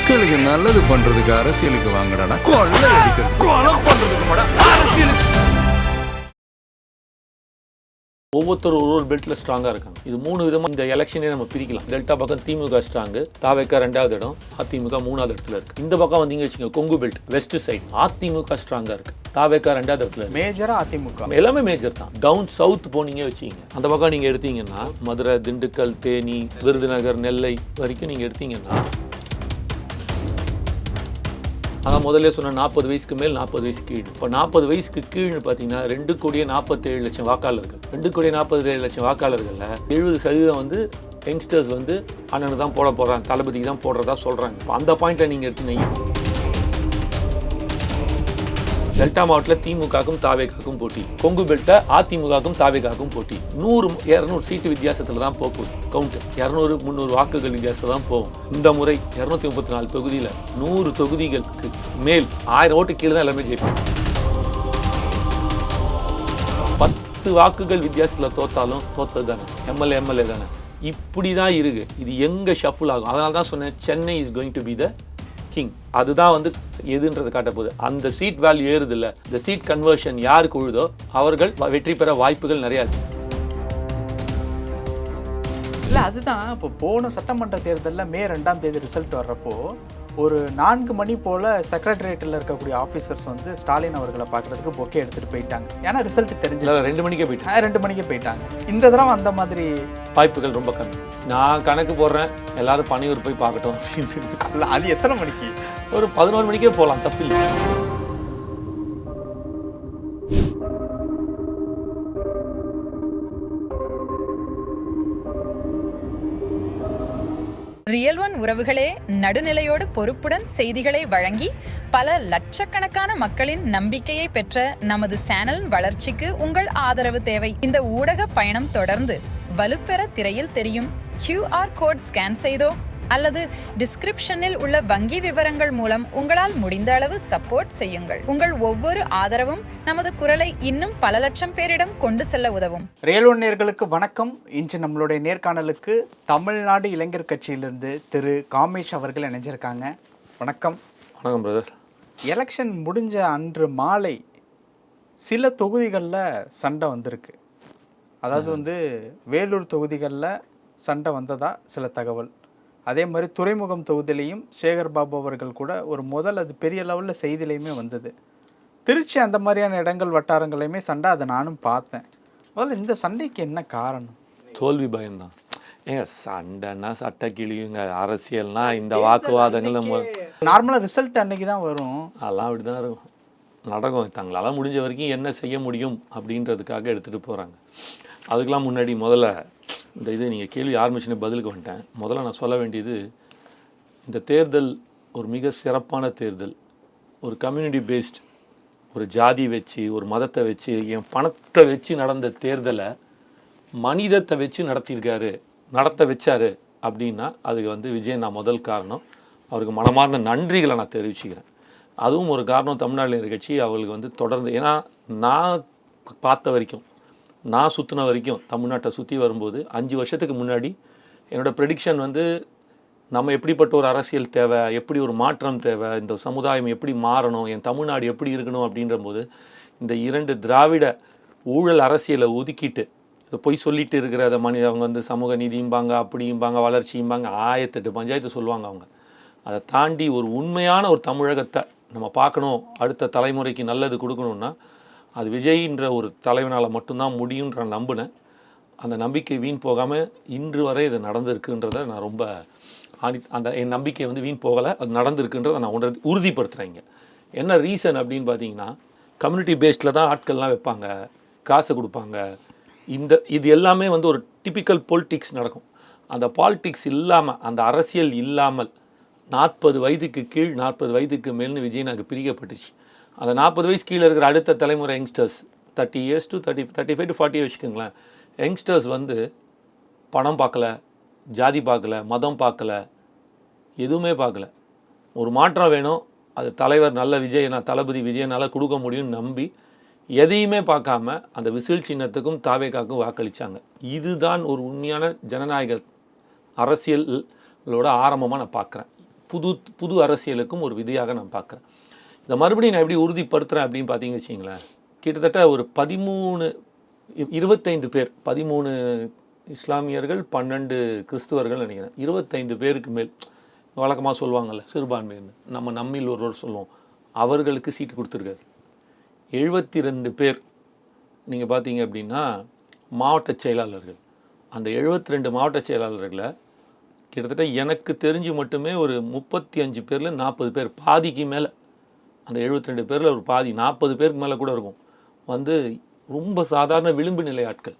மக்களுக்கு நல்லது பண்றதுக்கு அரசியலுக்கு வாங்கடா, கொள்ளை அடிக்கிறது கொலை பண்றதுக்கு மாடா அரசியலுக்கு. ஒவ்வொருத்தரும் ஒரு பெல்ட்டில் ஸ்ட்ராங்காக இருக்காங்க. இது 3 விதமாக இந்த எலெக்ஷனே நம்ம பிரிக்கலாம். டெல்டா பக்கம் திமுக ஸ்ட்ராங்கு, தாவேக்கா 2வது இடம், அதிமுக 3வது இடத்துல இருக்குது. இந்த பக்கம் வந்தீங்க வச்சுக்கோங்க, Kongu belt west side AIADMK ஸ்ட்ராங்காக இருக்குது, தாவேக்கா 2வது இடத்துல. மேஜராக அதிமுக எல்லாமே மேஜர் தான். டவுன் சவுத் போனீங்க வச்சுக்கிங்க, அந்த பக்கம் நீங்கள் எடுத்தீங்கன்னா மதுரை, திண்டுக்கல், தேனி, விருதுநகர், நெல்லை வரைக்கும் நீங்கள் எடுத்தீங்கன்னா, அதான் முதல்ல சொன்ன 40 வயசுக்கு மேல் 40 வயசு கீழ். இப்போ 40 வயசுக்கு கீழ்னு பார்த்தீங்கன்னா 2,47,00,000 வாக்காளர்கள். 2,47,00,000 வாக்காளர்களில் 70% வந்து யங்ஸ்டர்ஸ் வந்து அண்ணனுக்கு தான் போட போகிறாங்க, தளபதிக்கு தான் போடுறதா சொல்கிறாங்க. இப்போ அந்த பாயிண்ட்டை நீங்கள் எடுத்துனீங்க, டெல்டா மாவட்டத்தில் திமுகவுக்கும் தாவேக்காக்கும் போட்டி, கொங்கு பெல்ட்டை அதிமுகவுக்கும் தாவேக்காக்கும் போட்டி. 100-200 சீட்டு வித்தியாசத்தில் தான் போகும். கவுண்ட் 200-300 வாக்குகள் வித்தியாசத்தில் தான் போகும். இந்த முறை 234 தொகுதியில் 100 தொகுதிகளுக்கு மேல் 1000 ஓட்டு கீழே தான் எல்லாமே ஜெயிப்பாங்க. 10 வாக்குகள் வித்தியாசத்தில் தோத்தாலும் தோத்தது தானே, எம்எல்ஏ தானே. இப்படி தான் இருக்கு. இது எங்கே ஷஃபுல் ஆகும். அதனால தான் சொன்னேன், Chennai is going to be the king. அதுதான் வந்து எதுன்றது காட்ட போகுது. அந்த சீட் வேல்யூ ஏறுது இல்லை, இந்த சீட் கன்வர்ஷன் யாருக்கு உழுதோ அவர்கள் வெற்றி பெற வாய்ப்புகள் நிறையா இருக்கு. இல்லை, அதுதான் இப்போ போன சட்டமன்ற தேர்தலில் மே 2ஆம் தேதி ரிசல்ட் வர்றப்போ ஒரு 4 மணி போல் செக்ரட்டரியேட்டில் இருக்கக்கூடிய ஆஃபீஸர்ஸ் வந்து ஸ்டாலின் அவர்களை பார்க்குறதுக்கு பொக்கே எடுத்துகிட்டு போயிட்டாங்க. ஏன்னா ரிசல்ட் தெரிஞ்சு 2 மணிக்கே போயிட்டாங்க. 2 மணிக்கே போயிட்டாங்க. இந்த தடவை அந்த மாதிரி வாய்ப்புகள் ரொம்ப கம்மி. நான் கணக்கு போடுறேன், எல்லாரும் பணியூர் போய் பார்க்கட்டும். இல்லை, அது எத்தனை மணிக்கு? ஒரு 11 மணிக்கே போகலாம், தப்பில்லை. ரியல் ஒன் உறவுகளே, நடுநிலையோடு பொறுப்புடன் செய்திகளை வழங்கி பல லட்சக்கணக்கான மக்களின் நம்பிக்கையை பெற்ற நமது சேனலின் வளர்ச்சிக்கு உங்கள் ஆதரவு தேவை. இந்த ஊடக பயணம் தொடர்ந்து வலுப்பெற திரையில் தெரியும் QR கோட் ஸ்கேன் செய்தோ அல்லது டிஸ்கிரிப்ஷனில் உள்ள வங்கி விவரங்கள் மூலம் உங்களால் முடிந்த அளவு சப்போர்ட் செய்யுங்கள். உங்கள் ஒவ்வொரு ஆதரவும் நமது குரலை இன்னும் பல லட்சம் பேரிடம் கொண்டு செல்ல உதவும். ரியல் ஒன் நேயர்களுக்கு வணக்கம். இன்று நம்மளுடைய நேர்காணலுக்கு தமிழ்நாடு இளைஞர் கட்சியிலிருந்து திரு காமேஷ் அவர்கள் இணைஞ்சிருக்காங்க. வணக்கம். வணக்கம் பிரதர். எலெக்ஷன் முடிஞ்ச அன்று மாலை சில தொகுதிகளில் சண்டை வந்திருக்கு. அதாவது வந்து வேலூர் தொகுதிகளில் சண்டை வந்ததா சில தகவல். அதே மாதிரி துறைமுகம் தொகுதியிலையும் சேகர் பாபு அவர்கள் கூட ஒரு அது பெரிய லெவலில் செய்திலையுமே வந்தது. திருச்சி அந்த மாதிரியான இடங்கள் வட்டாரங்களையுமே சண்டை, அதை நானும் பார்த்தேன். முதல்ல இந்த சண்டைக்கு என்ன காரணம்? தோல்வி பயம்தான். ஏங்க, சண்டைன்னா சட்டை கிழியுங்க, அரசியல்னா இந்த வாக்குவாதங்கள் நார்மலாக ரிசல்ட் அன்னைக்கு தான் வரும். அதெல்லாம் அப்படி தான் இருக்கும், நடக்கும். தங்களால் முடிஞ்ச வரைக்கும் என்ன செய்ய முடியும் அப்படின்றதுக்காக எடுத்துகிட்டு போகிறாங்க. அதுக்கெல்லாம் முன்னாடி முதல்ல இந்த இது நீங்கள் கேள்வி ஆரம்பிச்சுன்னு பதிலுக்கு வந்துட்டேன். முதல்ல நான் சொல்ல வேண்டியது, இந்த தேர்தல் ஒரு மிக சிறப்பான தேர்தல். ஒரு கம்யூனிட்டி பேஸ்ட், ஒரு ஜாதி வச்சு, ஒரு மதத்தை வச்சு, என் பணத்தை வச்சு நடந்த தேர்தலை மனிதத்தை வச்சு நடத்த வச்சாரு அப்படின்னா அதுக்கு வந்து விஜய் நான் முதல் காரணம். அவருக்கு மனமார்ந்த நன்றிகளை நான் தெரிவிச்சுக்கிறேன். அதுவும் ஒரு காரணம், தமிழ்நாடு இளைஞர் கட்சி அவங்களுக்கு வந்து தொடர்ந்து, ஏன்னா நான் பார்த்த வரைக்கும், நான் சுற்றின வரைக்கும், தமிழ்நாட்டை சுற்றி வரும்போது 5 வருஷத்துக்கு முன்னாடி என்னோடய ப்ரெடிக்ஷன் வந்து நம்ம எப்படிப்பட்ட ஒரு அரசியல் தேவை, எப்படி ஒரு மாற்றம் தேவை, இந்த சமுதாயம் எப்படி மாறணும், என் தமிழ்நாடு எப்படி இருக்கணும் அப்படின்ற போது இந்த 2 திராவிட ஊழல் அரசியலை ஒதுக்கிட்டு போய் சொல்லிட்டு இருக்கிற அதை அவங்க வந்து சமூக நீதியும்பாங்க, அப்படியும்பாங்க, வளர்ச்சியும்பாங்க, 1008 பஞ்சாயத்து சொல்லுவாங்க. அவங்க அதை தாண்டி ஒரு உண்மையான ஒரு தமிழகத்தை நம்ம பார்க்கணும், அடுத்த தலைமுறைக்கு நல்லது கொடுக்கணுன்னா அது விஜய்ன்ற ஒரு தலைவனால் மட்டும்தான் முடியுன்ற நம்பினேன். அந்த நம்பிக்கை வீண் போகாமல் இன்று வரை இது நடந்திருக்குன்றதை நான் ரொம்ப அந்த என் நம்பிக்கை வந்து வீண் போகலை, அது நடந்திருக்குன்றதை நான் உறுதிப்படுத்துகிறேங்க. என்ன ரீசன் அப்படின்னு பார்த்தீங்கன்னா, கம்யூனிட்டி பேஸ்டில் தான் ஆட்கள்லாம் வைப்பாங்க, காசு கொடுப்பாங்க. இது எல்லாமே வந்து ஒரு டிப்பிக்கல் பொலிட்டிக்ஸ் நடக்கும். அந்த பாலிட்டிக்ஸ் இல்லாமல், அந்த அரசியல் இல்லாமல் 40 வயதுக்கு கீழ் 40 வயதுக்கு மேல்னு விஜய் நாங்கள் பிரிக்கப்பட்டுச்சு. அந்த 40 வயசு கீழே இருக்கிற அடுத்த தலைமுறை யங்ஸ்டர்ஸ் 30 years to 35 to 40 வச்சுக்கோங்களேன். யங்ஸ்டர்ஸ் வந்து பணம் பார்க்கல, ஜாதி பார்க்கல, மதம் பார்க்கல, எதுவுமே பார்க்கல. ஒரு மாற்றம் வேணும், அது தலைவர் நல்ல தளபதி விஜயனால் கொடுக்க முடியும்னு நம்பி எதையுமே பார்க்காம அந்த விசில் சின்னத்துக்கும் தாவேக்காக்கும் வாக்களித்தாங்க. இதுதான் ஒரு உண்மையான ஜனநாயக அரசியலோட ஆரம்பமாக நான் பார்க்குறேன். புது அரசியலுக்கும் ஒரு விதையாக நான் பார்க்குறேன். இந்த மறுபடியும் நான் எப்படி உறுதிப்படுத்துகிறேன் அப்படின்னு பார்த்தீங்கன்னு வச்சிங்களேன், கிட்டத்தட்ட ஒரு 25 பேர், 13 இஸ்லாமியர்கள் 12 கிறிஸ்துவர்கள் நினைக்கிறேன், 25 பேருக்கு மேல் வழக்கமாக சொல்லுவாங்கள்ல சிறுபான்மைன்னு, நம்ம நம்மில் ஒருவர் சொல்லுவோம், அவர்களுக்கு சீட்டு கொடுத்துருக்காரு. 72 பேர் நீங்கள் பார்த்தீங்க அப்படின்னா மாவட்ட செயலாளர்கள். அந்த 72 மாவட்ட செயலாளர்களை கிட்டத்தட்ட எனக்கு தெரிஞ்சு மட்டுமே ஒரு 35 பேரில் 40 பேர், பாதிக்கு மேலே, அந்த 72 பேரில் ஒரு பாதி 40 பேருக்கு மேலே கூட இருக்கும், வந்து ரொம்ப சாதாரண விளிம்பு நிலை ஆட்கள்,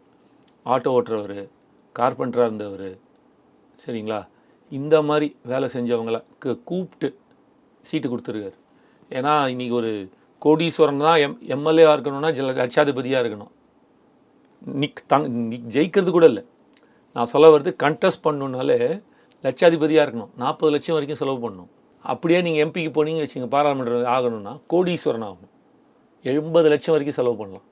ஆட்டோ ஓட்டுறவர், கார்பெண்டராக இருந்தவர், சரிங்களா, இந்த மாதிரி வேலை செஞ்சவங்கள கூப்பிட்டு சீட்டு கொடுத்துருக்காரு. ஏன்னா இன்றைக்கி ஒரு கோடீஸ்வரன் தான் எம்எல்ஏவாக இருக்கணும்னா லட்சாதிபதியாக இருக்கணும். ஜெயிக்கிறது கூட இல்லை, நான் சொல்ல வருது கண்டெஸ்ட் பண்ணணுன்னாலே லட்சாதிபதியாக இருக்கணும், 40 லட்சம் வரைக்கும் செலவு பண்ணணும். அப்படியே நீங்கள் எம்பிக்கு போனீங்க வச்சுங்க, பாராளுமன்றம் ஆகணும்னா கோடீஸ்வரன் ஆகணும், 80 லட்சம் வரைக்கும் செலவு பண்ணலாம்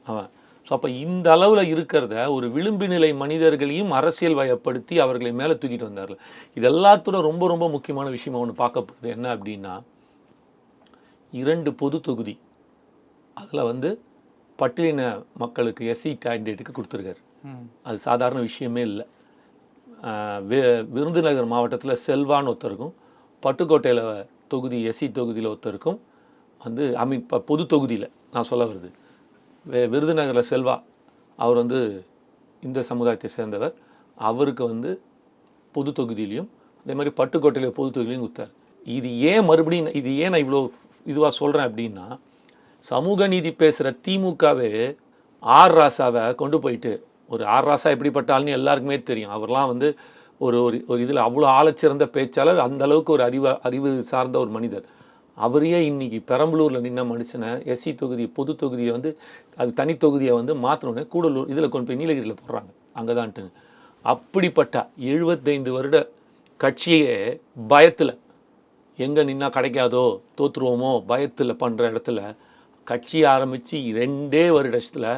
அவன். ஸோ அப்போ இந்த அளவில் இருக்கிறத ஒரு விளிம்பு நிலை மனிதர்களையும் அரசியல் வயப்படுத்தி அவர்களை மேலே தூக்கிட்டு வந்தார்கள். இது எல்லாத்தோட ரொம்ப ரொம்ப முக்கியமான விஷயமா ஒன்று பார்க்கப்படுது. என்ன அப்படின்னா, 2 பொது தொகுதி அதில் வந்து பட்டியலின மக்களுக்கு எஸ்சி கேண்டிடேட்டுக்கு கொடுத்துருக்காரு. அது சாதாரண விஷயமே இல்லை. விருதுநகர் மாவட்டத்தில் செல்வான்னு ஒருத்தருக்கும், பட்டுக்கோட்டையில் தொகுதி எஸ்சி தொகுதியில் ஒருத்தருக்கும் வந்து பொது தொகுதியில் நான் சொல்ல வருது, விருதுநகரில் செல்வா அவர் வந்து இந்த சமுதாயத்தை சேர்ந்தவர், அவருக்கு வந்து பொது தொகுதியிலையும் அதே மாதிரி பட்டுக்கோட்டையில் பொது தொகுதியிலையும் கொடுத்தார். இது ஏன் மறுபடியும் இது ஏன் நான் இவ்வளோ இதுவாக சொல்கிறேன் அப்படின்னா, சமூக நீதி பேசுகிற திமுகவே ஆர் ராசாவை கொண்டு போயிட்டு, ஒரு ஆர் ராசா எப்படிப்பட்டால்னு எல்லாருக்குமே தெரியும், அவர்லாம் வந்து ஒரு ஒரு இதில் அவ்வளோ ஆழச்சிறந்த பேச்சாளர், அந்த அளவுக்கு ஒரு அறிவு சார்ந்த ஒரு மனிதர். அவரையே இன்னைக்கு பெரம்பலூரில் நின்ன மனுஷனை எஸ்சி தொகுதி பொது தொகுதியை வந்து அது தனி தொகுதியை வந்து மாற்றணுன்னே கூடலூர் இதில் கொண்டு போய் நீலகிரியில் போடுறாங்க அங்கே தான்ட்டுன்னு. அப்படிப்பட்ட 75 வருட கட்சியே பயத்தில், எங்கே நின்னா கிடைக்காதோ தோற்றுருவோமோ பயத்தில் பண்ணுற இடத்துல கட்சி ஆரம்பித்து 2 வருடத்தில்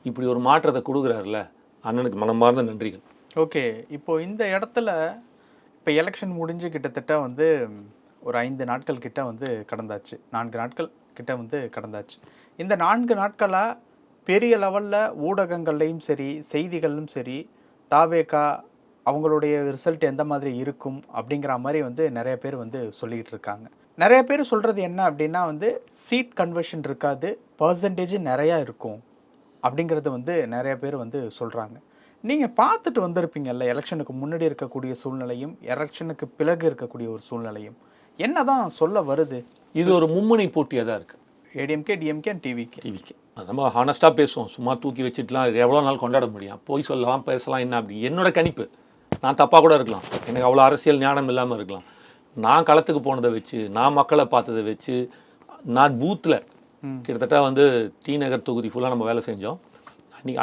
இப்படி ஒரு மாற்றத்தை கொடுக்குறாருல, அண்ணனுக்கு மனமார்ந்த நன்றிகள். ஓகே, இப்போ இந்த இடத்துல இப்போ எலெக்ஷன் முடிஞ்சு கிட்டத்தட்ட வந்து ஒரு 5 நாட்கள் கிட்ட வந்து கடந்தாச்சு, 4 நாட்கள் கிட்ட வந்து கடந்தாச்சு. இந்த 4 நாட்களாக பெரிய லெவலில் ஊடகங்கள்லையும் சரி செய்திகளிலும் சரி தாவேகா அவங்களுடைய ரிசல்ட் எந்த மாதிரி இருக்கும் அப்படிங்கிற மாதிரி வந்து நிறைய பேர் வந்து சொல்லிக்கிட்டு இருக்காங்க. நிறைய பேர் சொல்கிறது என்ன அப்படின்னா வந்து சீட் கன்வர்ஷன் இருக்காது, பர்சன்டேஜ் நிறையா இருக்கும் அப்படிங்கிறது வந்து நிறைய பேர் வந்து சொல்கிறாங்க. நீங்கள் பார்த்துட்டு வந்திருப்பீங்கல்ல எலெக்ஷனுக்கு முன்னாடி இருக்கக்கூடிய சூழ்நிலையும் எலெக்ஷனுக்கு பிறகு இருக்கக்கூடிய ஒரு சூழ்நிலையும், என்ன தான் சொல்ல வருது? இது ஒரு மும்முனை போட்டியாக தான் இருக்குது, ஏடிஎம்கே டிஎம்கே டிவிகே. அது நம்ம ஹானஸ்ட்டாக பேசுவோம், சும்மா தூக்கி வச்சுட்டுலாம் எவ்வளோ நாள் கொண்டாட முடியும், போய் சொல்லலாம் பேசலாம் என்ன அப்படி. என்னோட கணிப்பு, நான் தப்பாக கூட இருக்கலாம், எனக்கு அவ்வளோ அரசியல் ஞானம் இல்லாமல் இருக்கலாம், நான் களத்துக்கு போனதை வச்சு, நான் மக்களை பார்த்ததை வச்சு, நான் பூத்தில் கிட்டத்தட்ட வந்து டி நகர் தொகுதி ஃபுல்லாக நம்ம வேலை செஞ்சோம்.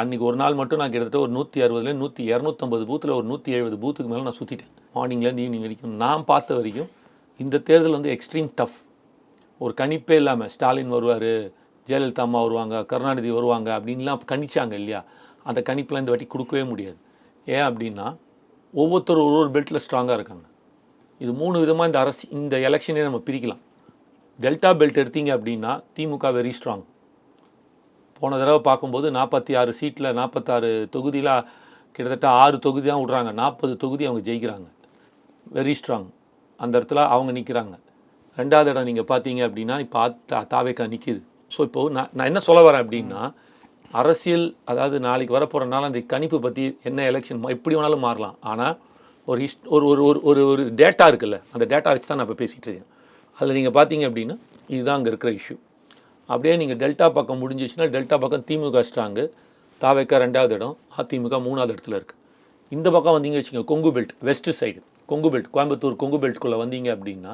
அன்றைக்கி ஒரு நாள் மட்டும் நான் கிட்டத்தட்ட ஒரு 160 250 பூத்தில் ஒரு 170 பூத்துக்கு மேலே நான் சுற்றிட்டேன், மார்னிங்லேருந்து ஈவினிங் வரைக்கும். நான் பார்த்த வரைக்கும் இந்த தேர்தல் வந்து எக்ஸ்ட்ரீம் டஃப். ஒரு கணிப்பே இல்லாமல் ஸ்டாலின் வருவார், ஜெயலலிதா அம்மா வருவாங்க, கருணாநிதி வருவாங்க அப்படின்லாம் கணிச்சாங்க இல்லையா, அந்த கணிப்பெலாம் இந்த வாட்டி கொடுக்கவே முடியாது. ஏன் அப்படின்னா ஒவ்வொருத்தரும் ஒரு பெல்ட்டில் ஸ்ட்ராங்காக இருக்காங்க. இது 3 விதமாக இந்த எலெக்ஷனே நம்ம பிரிக்கலாம். டெல்டா பெல்ட் எடுத்தீங்க அப்படின்னா திமுக வெரி ஸ்ட்ராங். போன தடவை பார்க்கும்போது 46 சீட்டில் 46 தொகுதியில் கிட்டத்தட்ட 6 தொகுதி தான் விட்றாங்க, 40 தொகுதி அவங்க ஜெயிக்கிறாங்க, வெரி ஸ்ட்ராங். அந்த இடத்துல அவங்க நிற்கிறாங்க. 2வது இடம் நீங்கள் பார்த்தீங்க அப்படின்னா இப்போ தாவேக்கா நிற்கிது. ஸோ இப்போது நான் என்ன சொல்ல வரேன் அப்படின்னா, அரசியல் அதாவது நாளைக்கு வரப்போகிறனால அந்த கணிப்பு பற்றி என்ன எலெக்ஷன் எப்படி வேணாலும் மாறலாம், ஆனால் ஒரு டேட்டா இருக்குல்ல, அந்த டேட்டா வச்சு தான் நான் இப்போ பேசிகிட்டு இருக்கேன். அதில் நீங்கள் பார்த்தீங்க அப்படின்னா இதுதான் அங்கே இருக்கிற இஷ்யூ. அப்படியே நீங்கள் டெல்டா பக்கம் முடிஞ்சிச்சுன்னா டெல்டா பக்கம் திமுக ஸ்ட்ராங்கு, தாவேக்கா 2வது இடம், அதிமுக 3வது இடத்துல இருக்குது. இந்த பக்கம் வந்தீங்க வச்சுங்க, Kongu belt west side, Kongu belt Coimbatore Kongu பெல்ட்டுக்குள்ளே வந்தீங்க அப்படின்னா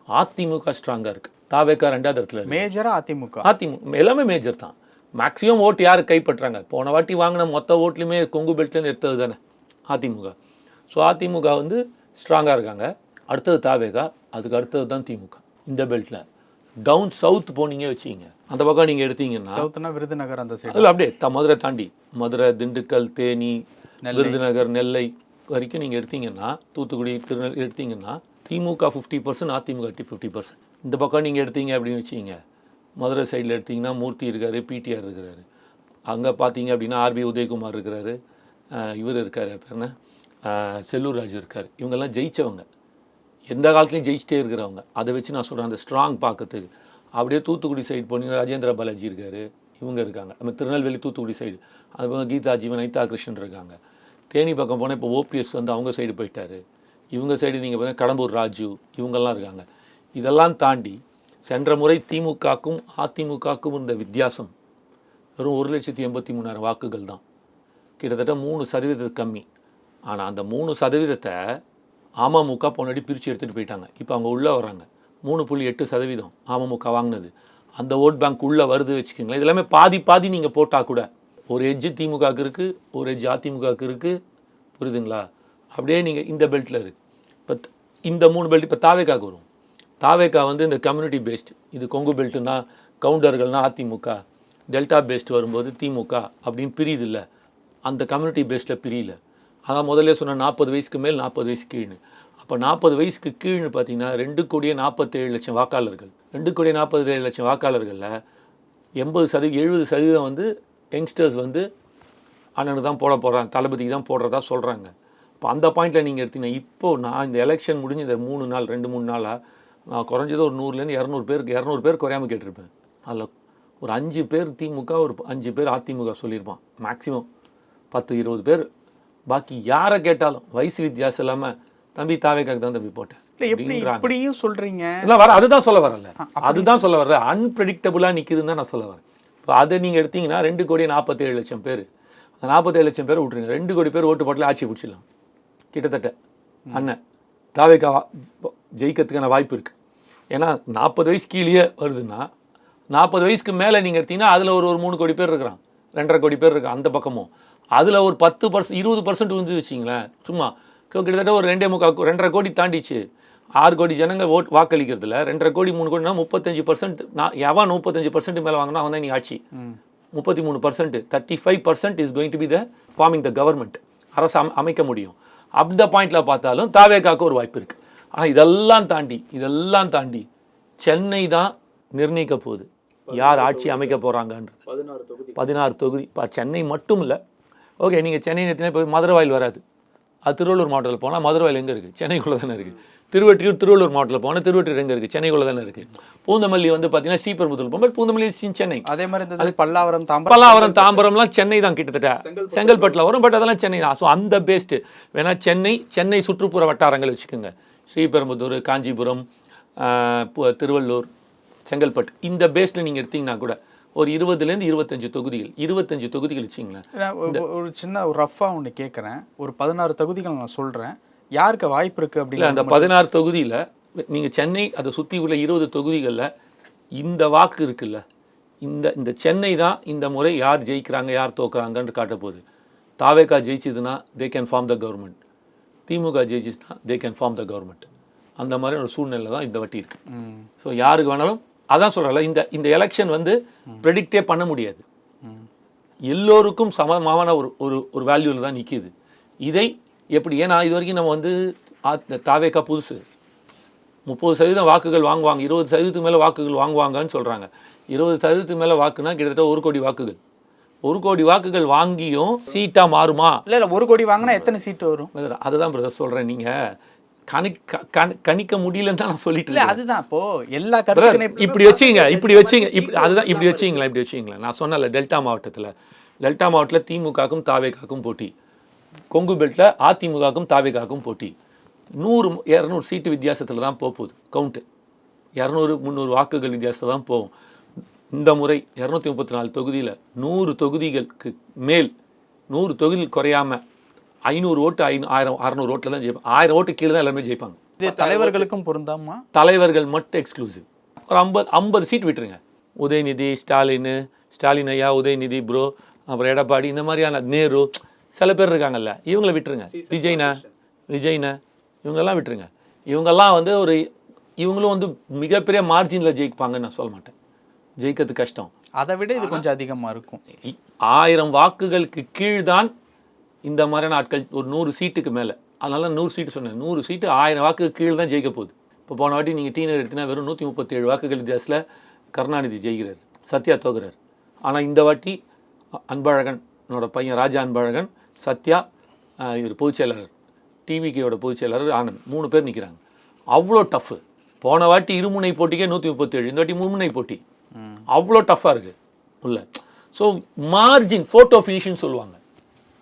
அதிமுக ஸ்ட்ராங்காக இருக்குது, தாவேக்கா 2வது இடத்துல இருக்குது. மேஜராக அதிமுக எல்லாமே மேஜர் தான். மேக்ஸிமம் ஓட்டு யார் கைப்பற்றுறாங்க, போன வாட்டி வாங்கின மொத்த ஓட்லையுமே கொங்கு பெல்ட்லேருந்து எடுத்தது தானே அதிமுக. ஸோ அதிமுக வந்து ஸ்ட்ராங்காக இருக்காங்க. அடுத்தது தாவேக்கா, அதுக்கு அடுத்தது தான் திமுக. இந்த பெல்ட்டில் டவுன் சவுத் போனீங்க வச்சிங்க, அந்த பக்கம் நீங்கள் எடுத்தீங்கன்னா சவுத்னா விருதுநகர் அந்த சைடு அதில் அப்படியே மதுரை தாண்டி மதுரை, திண்டுக்கல், தேனி, விருதுநகர், நெல்லை வரைக்கும் நீங்கள் எடுத்தீங்கன்னா, தூத்துக்குடி, திருநெல்வேலி எடுத்தீங்கன்னா திமுக 50%, அதிமுக 50%. இந்த பக்கம் நீங்கள் எடுத்தீங்க அப்படின்னு வச்சிங்க, மதுரை சைடில் எடுத்தீங்கன்னா மூர்த்தி இருக்கார், பிடிஆர் இருக்கிறாரு. அங்கே பார்த்தீங்க அப்படின்னா ஆர்பி உதயகுமார் இருக்கிறாரு, இவர் இருக்கார், பேர் என்ன, செல்லூர் ராஜு இருக்கார். இவங்கெல்லாம் ஜெயித்தவங்க, எந்த காலத்துலையும் ஜெயிச்சிட்டே இருக்கிறவங்க. அதை வச்சு நான் சொல்கிறேன் அந்த ஸ்ட்ராங் பார்க்கறதுக்கு. அப்படியே தூத்துக்குடி சைடு போனீங்கன்னா ராஜேந்திர பாலாஜி இருக்கார், இவங்க இருக்காங்க. நம்ம திருநெல்வேலி தூத்துக்குடி சைடு அது பக்கம் கீதா ஜீவன், நைதா கிருஷ்ணன் இருக்காங்க. தேனி பக்கம் போனால் இப்போ ஓபிஎஸ் வந்து அவங்க சைடு போயிட்டார். இவங்க சைடு நீங்கள் பார்த்தீங்கன்னா கடம்பூர் ராஜு, இவங்கெல்லாம் இருக்காங்க. இதெல்லாம் தாண்டி சென்ற முறை திமுகக்கும் அதிமுகக்கும் இருந்த வித்தியாசம் வெறும் 1,83,000 வாக்குகள் தான், கிட்டத்தட்ட 3% கம்மி. ஆனால் அந்த 3%த்தை அமமுக போனாடி பிரித்து எடுத்துகிட்டு போயிட்டாங்க. இப்போ அவங்க உள்ளே வராங்க. 3.8% அமமுக வாங்கினது. அந்த ஓட் பேங்க் உள்ளே வருது வச்சுக்கோங்களேன். இது எல்லாமே பாதி பாதி நீங்கள் போட்டால் கூட ஒரு எட்ஜு திமுகவுக்கு இருக்குது, ஒரு எட்ஜு அதிமுகவுக்கு இருக்குது. புரியுதுங்களா? அப்படியே நீங்கள் இந்த பெல்ட்டில் இருக்குது. இப்போ இந்த 3 பெல்ட் இப்போ தாவேக்காவுக்கு வரும். தாவேக்கா வந்து இந்த கம்யூனிட்டி பேஸ்டு, இது கொங்கு பெல்ட்டுனா கவுண்டர்கள்னா அதிமுக, டெல்டா பேஸ்டு வரும்போது திமுக அப்படின்னு பிரியுது இல்லை, அந்த கம்யூனிட்டி பேஸ்டில் பிரியல. அதான் முதல்ல சொன்ன 40 வயசுக்கு மேல் 40 வயசு கீழ்னு. அப்போ 40 வயசுக்கு கீழ்னு பார்த்தீங்கன்னா 2,47,00,000 வாக்காளர்கள். 2,47,00,000 வாக்காளர்களில் 70% வந்து யங்ஸ்டர்ஸ் வந்து அண்ணனுக்கு தான் போட போகிறாங்க, தளபதிக்கு தான் போடுறதா சொல்கிறாங்க. இப்போ அந்த பாயிண்டில் நீங்கள் எடுத்தீங்கன்னா, இப்போது நான் இந்த எலெக்ஷன் முடிஞ்சு இந்த 2-3 நாளாக நான் குறைஞ்சது ஒரு 100லேருந்து 200 பேர் குறையாமல் கேட்டிருப்பேன். அதில் ஒரு 5 பேர் திமுக, ஒரு 5 பேர் அதிமுக சொல்லியிருப்பான், மேக்ஸிமம் 10-20 பேர். பாக்கி யாரை கேட்டாலும் வயசு வித்தியாசம் இல்லாமல் தம்பி தாவேக்காக்கு தான் தம்பி போட்டேன் இப்படியும் சொல்கிறீங்க. இல்லை வர அதுதான் சொல்ல வரல, அதுதான் சொல்ல வர்ற. அன்பிரடிக்டபுளாக நிற்குதுன்னு தான் நான் சொல்ல வரேன். இப்போ அதை நீங்கள் எடுத்தீங்கன்னா 2,47,00,000 பேர், அந்த 47,00,000 பேர் விட்டுருங்க. 2 கோடி பேர் ஓட்டு போட்டில் ஆட்சி பிடிச்சிடலாம் கிட்டத்தட்ட. அண்ணன் தாவேக்கா ஜெயிக்கிறதுக்கான வாய்ப்பு இருக்குது. ஏன்னா 40 வயசு கீழே வருதுன்னா, 40 வயசுக்கு மேலே நீங்கள் எடுத்தீங்கன்னா அதில் ஒரு 3 கோடி பேர் இருக்கிறான், 2.5 கோடி பேர் இருக்கான் அந்த பக்கமும். அதில் ஒரு 10% 20% வந்து வச்சிங்களேன், சும்மா கிட்டத்தட்ட ஒரு 2.5 கோடி தாண்டிச்சு. 6 கோடி ஜனங்க வாக்களிக்கிறதுல 2.5 கோடி 3 கோடினா 35%. நான் எவன் 35% மேலே வாங்கினா அவன் தான் நீ ஆட்சி. 33%, 35% is going to be the forming the government. அரசு அமைக்க முடியும். அந்த பாயிண்டில் பார்த்தாலும் தாவேக்காவுக்கு ஒரு வாய்ப்பு இருக்குது. ஆனால் இதெல்லாம் தாண்டி சென்னை தான் நிர்ணயிக்க போகுது யார் ஆட்சி அமைக்க போகிறாங்கன்றது. 16 தொகுதி. இப்போ சென்னை மட்டும் இல்லை. ஓகே, நீங்கள் சென்னை நேரத்தினா இப்போ மதுரை வாயில் வராது, அது திருவள்ளூர் மாவட்டத்தில் போனால் மதுரை வாயில் எங்கே இருக்குது? சென்னைக்குள்ளே தானே இருக்குது. திருவள்ளூர் மாவட்டத்தில் போனால் திருவொற்றியூர் எங்கே இருக்குது? சென்னைக்குள்ளே தானே இருக்குது. பூந்தமல்லி வந்து பார்த்தீங்கன்னா ஸ்ரீபெரும்புதூர் போகும்போது பூந்தமல்லி சென்னை. அதே மாதிரி பல்லாவரம் தாம்பரம்லாம் சென்னை தான் கிட்டத்தட்ட. செங்கல்பட்டில் வரும், பட் அதெல்லாம் சென்னை தான். ஸோ அந்த பேஸ்ட்டு வேணால் சென்னை சுற்றுப்புற வட்டாரங்கள் வச்சுக்கோங்க. ஸ்ரீபெரும்புதூர், காஞ்சிபுரம், திருவள்ளூர், செங்கல்பட்டு, இந்த பேஸில் நீங்கள் எடுத்தீங்கன்னா கூட ஒரு 20லேருந்து 25 தொகுதிகள் வச்சிங்களேன். ஒரு சின்ன ஒரு ரஃபாக ஒன்று கேட்குறேன். ஒரு 16 தொகுதிகள் நான் சொல்கிறேன், யாருக்கு வாய்ப்பு இருக்குது அப்படின்னு. அந்த 16 தொகுதியில் நீங்கள் சென்னை அதை சுற்றி உள்ள 20 தொகுதிகளில் இந்த வாக்கு இருக்குல்ல, இந்த சென்னை தான் இந்த முறை யார் ஜெயிக்கிறாங்க யார் தோக்குறாங்கன்னு காட்ட போகுது. தாவேக்கா ஜெயிச்சதுன்னா they can form the government, DMK ஜெயிச்சுன்னா they can form the government. அந்த மாதிரி ஒரு சூழ்நிலை தான் இந்த வாட்டி இருக்குது. ஸோ யாருக்கு வேணாலும் அதான் சொல்கிறல, இந்த எலெக்ஷன் வந்து ப்ரெடிக்டே பண்ண முடியாது. எல்லோருக்கும் சமமான ஒரு வேல்யூவில் தான் நிற்கிது. இதை எப்படி, ஏன்னா இது வரைக்கும் நம்ம வந்து தாவேக்கா புதுசு 30% வாக்குகள் வாங்குவாங்க, 20% மேலே வாக்குகள் வாங்குவாங்கன்னு சொல்கிறாங்க. 20% மேலே வாக்குனா கிட்டத்தட்ட 1 கோடி வாக்குகள். 1 கோடி வாக்குகள் வாங்கியும் சீட்டாக மாறுமா? இல்லை 1 கோடி வாங்கினா எத்தனை சீட்டு வரும்? அதுதான் பிரதர் சொல்கிறேன். நீங்கள் கணிக்க முடியலன்னு தான் நான் சொல்லிட்டு. அதுதான் இப்போ எல்லா கருத்துக்கும் இப்படி வச்சுங்க, அதுதான் இப்படி வச்சுங்களேன். நான் சொன்னல டெல்டா மாவட்டத்தில் திமுகவுக்கும் தாவேக்காக்கும் போட்டி, கொங்கு பெல்ட்டில் அதிமுகவுக்கும் தாவேக்காக்கும் போட்டி. 100-200 சீட்டு வித்தியாசத்தில் தான் போகுது கவுண்ட்டு. 200-300 வாக்குகள் வித்தியாசத்தில் தான் போகும். இந்த முறை 234 தொகுதியில் 100 தொகுதிகளுக்கு மேல் 100 தொகுதிகள் குறையாமல் 500 ஓட்டு 600 ஓட்டில் தான் ஜெயிப்பாங்க. 1000 ஓட்டு கீழே தான் எல்லாருமே ஜெயிப்பாங்க. இது தலைவர்களுக்கும் பொருந்தாமா? தலைவர்கள் மட்டும் எக்ஸ்க்ளூசிவ். ஒரு 50 சீட் விட்டுருங்க. உதயநிதி, ஸ்டாலின் ஐயா, உதயநிதி ப்ரோ, அப்புறம் எடப்பாடி, இந்த மாதிரியான நேரு சில பேர் இருக்காங்கல்ல, இவங்கள விட்டுருங்க. விஜய்னா இவங்கெல்லாம் விட்டுருங்க. இவங்கெல்லாம் வந்து இவங்களும் வந்து மிகப்பெரிய மார்ஜினில் ஜெயிப்பாங்கன்னு நான் சொல்ல மாட்டேன். ஜெயிக்கிறது கஷ்டம். அதை விட இது கொஞ்சம் அதிகமாக இருக்கும். 1000 வாக்குகளுக்கு கீழ்தான் இந்த மாதிரியான ஆட்கள். ஒரு 100 சீட்டுக்கு மேலே அதனால 100 சீட்டு சொன்னேன். 100 சீட்டு 1000 வாக்கு கீழே தான் ஜெயிக்க போகுது. இப்போ போன வாட்டி நீங்கள் டீனர் எடுத்தினா வெறும் 137 வாக்குகள் வித்தியாசத்தில் கருணாநிதி ஜெயிக்கிறார், சத்யா தோக்குறார். ஆனால் இந்த வாட்டி அன்பழகனோட பையன் ராஜா அன்பழகன், சத்யா, இவர் பொதுச்செயலாளர், டிவிகேயோட பொதுச்செயலாளர் ஆனந்த், 3 பேர் நிற்கிறாங்க. அவ்வளோ டஃப்பு. போன வாட்டி இருமுனை போட்டிக்கே 137, இந்த வாட்டி மும்முனை போட்டி. அவ்வளோ டஃப்பாக இருக்குது உள்ள. ஸோ மார்ஜின் ஃபோட்டோ ஃபினிஷ்னு சொல்லுவாங்க,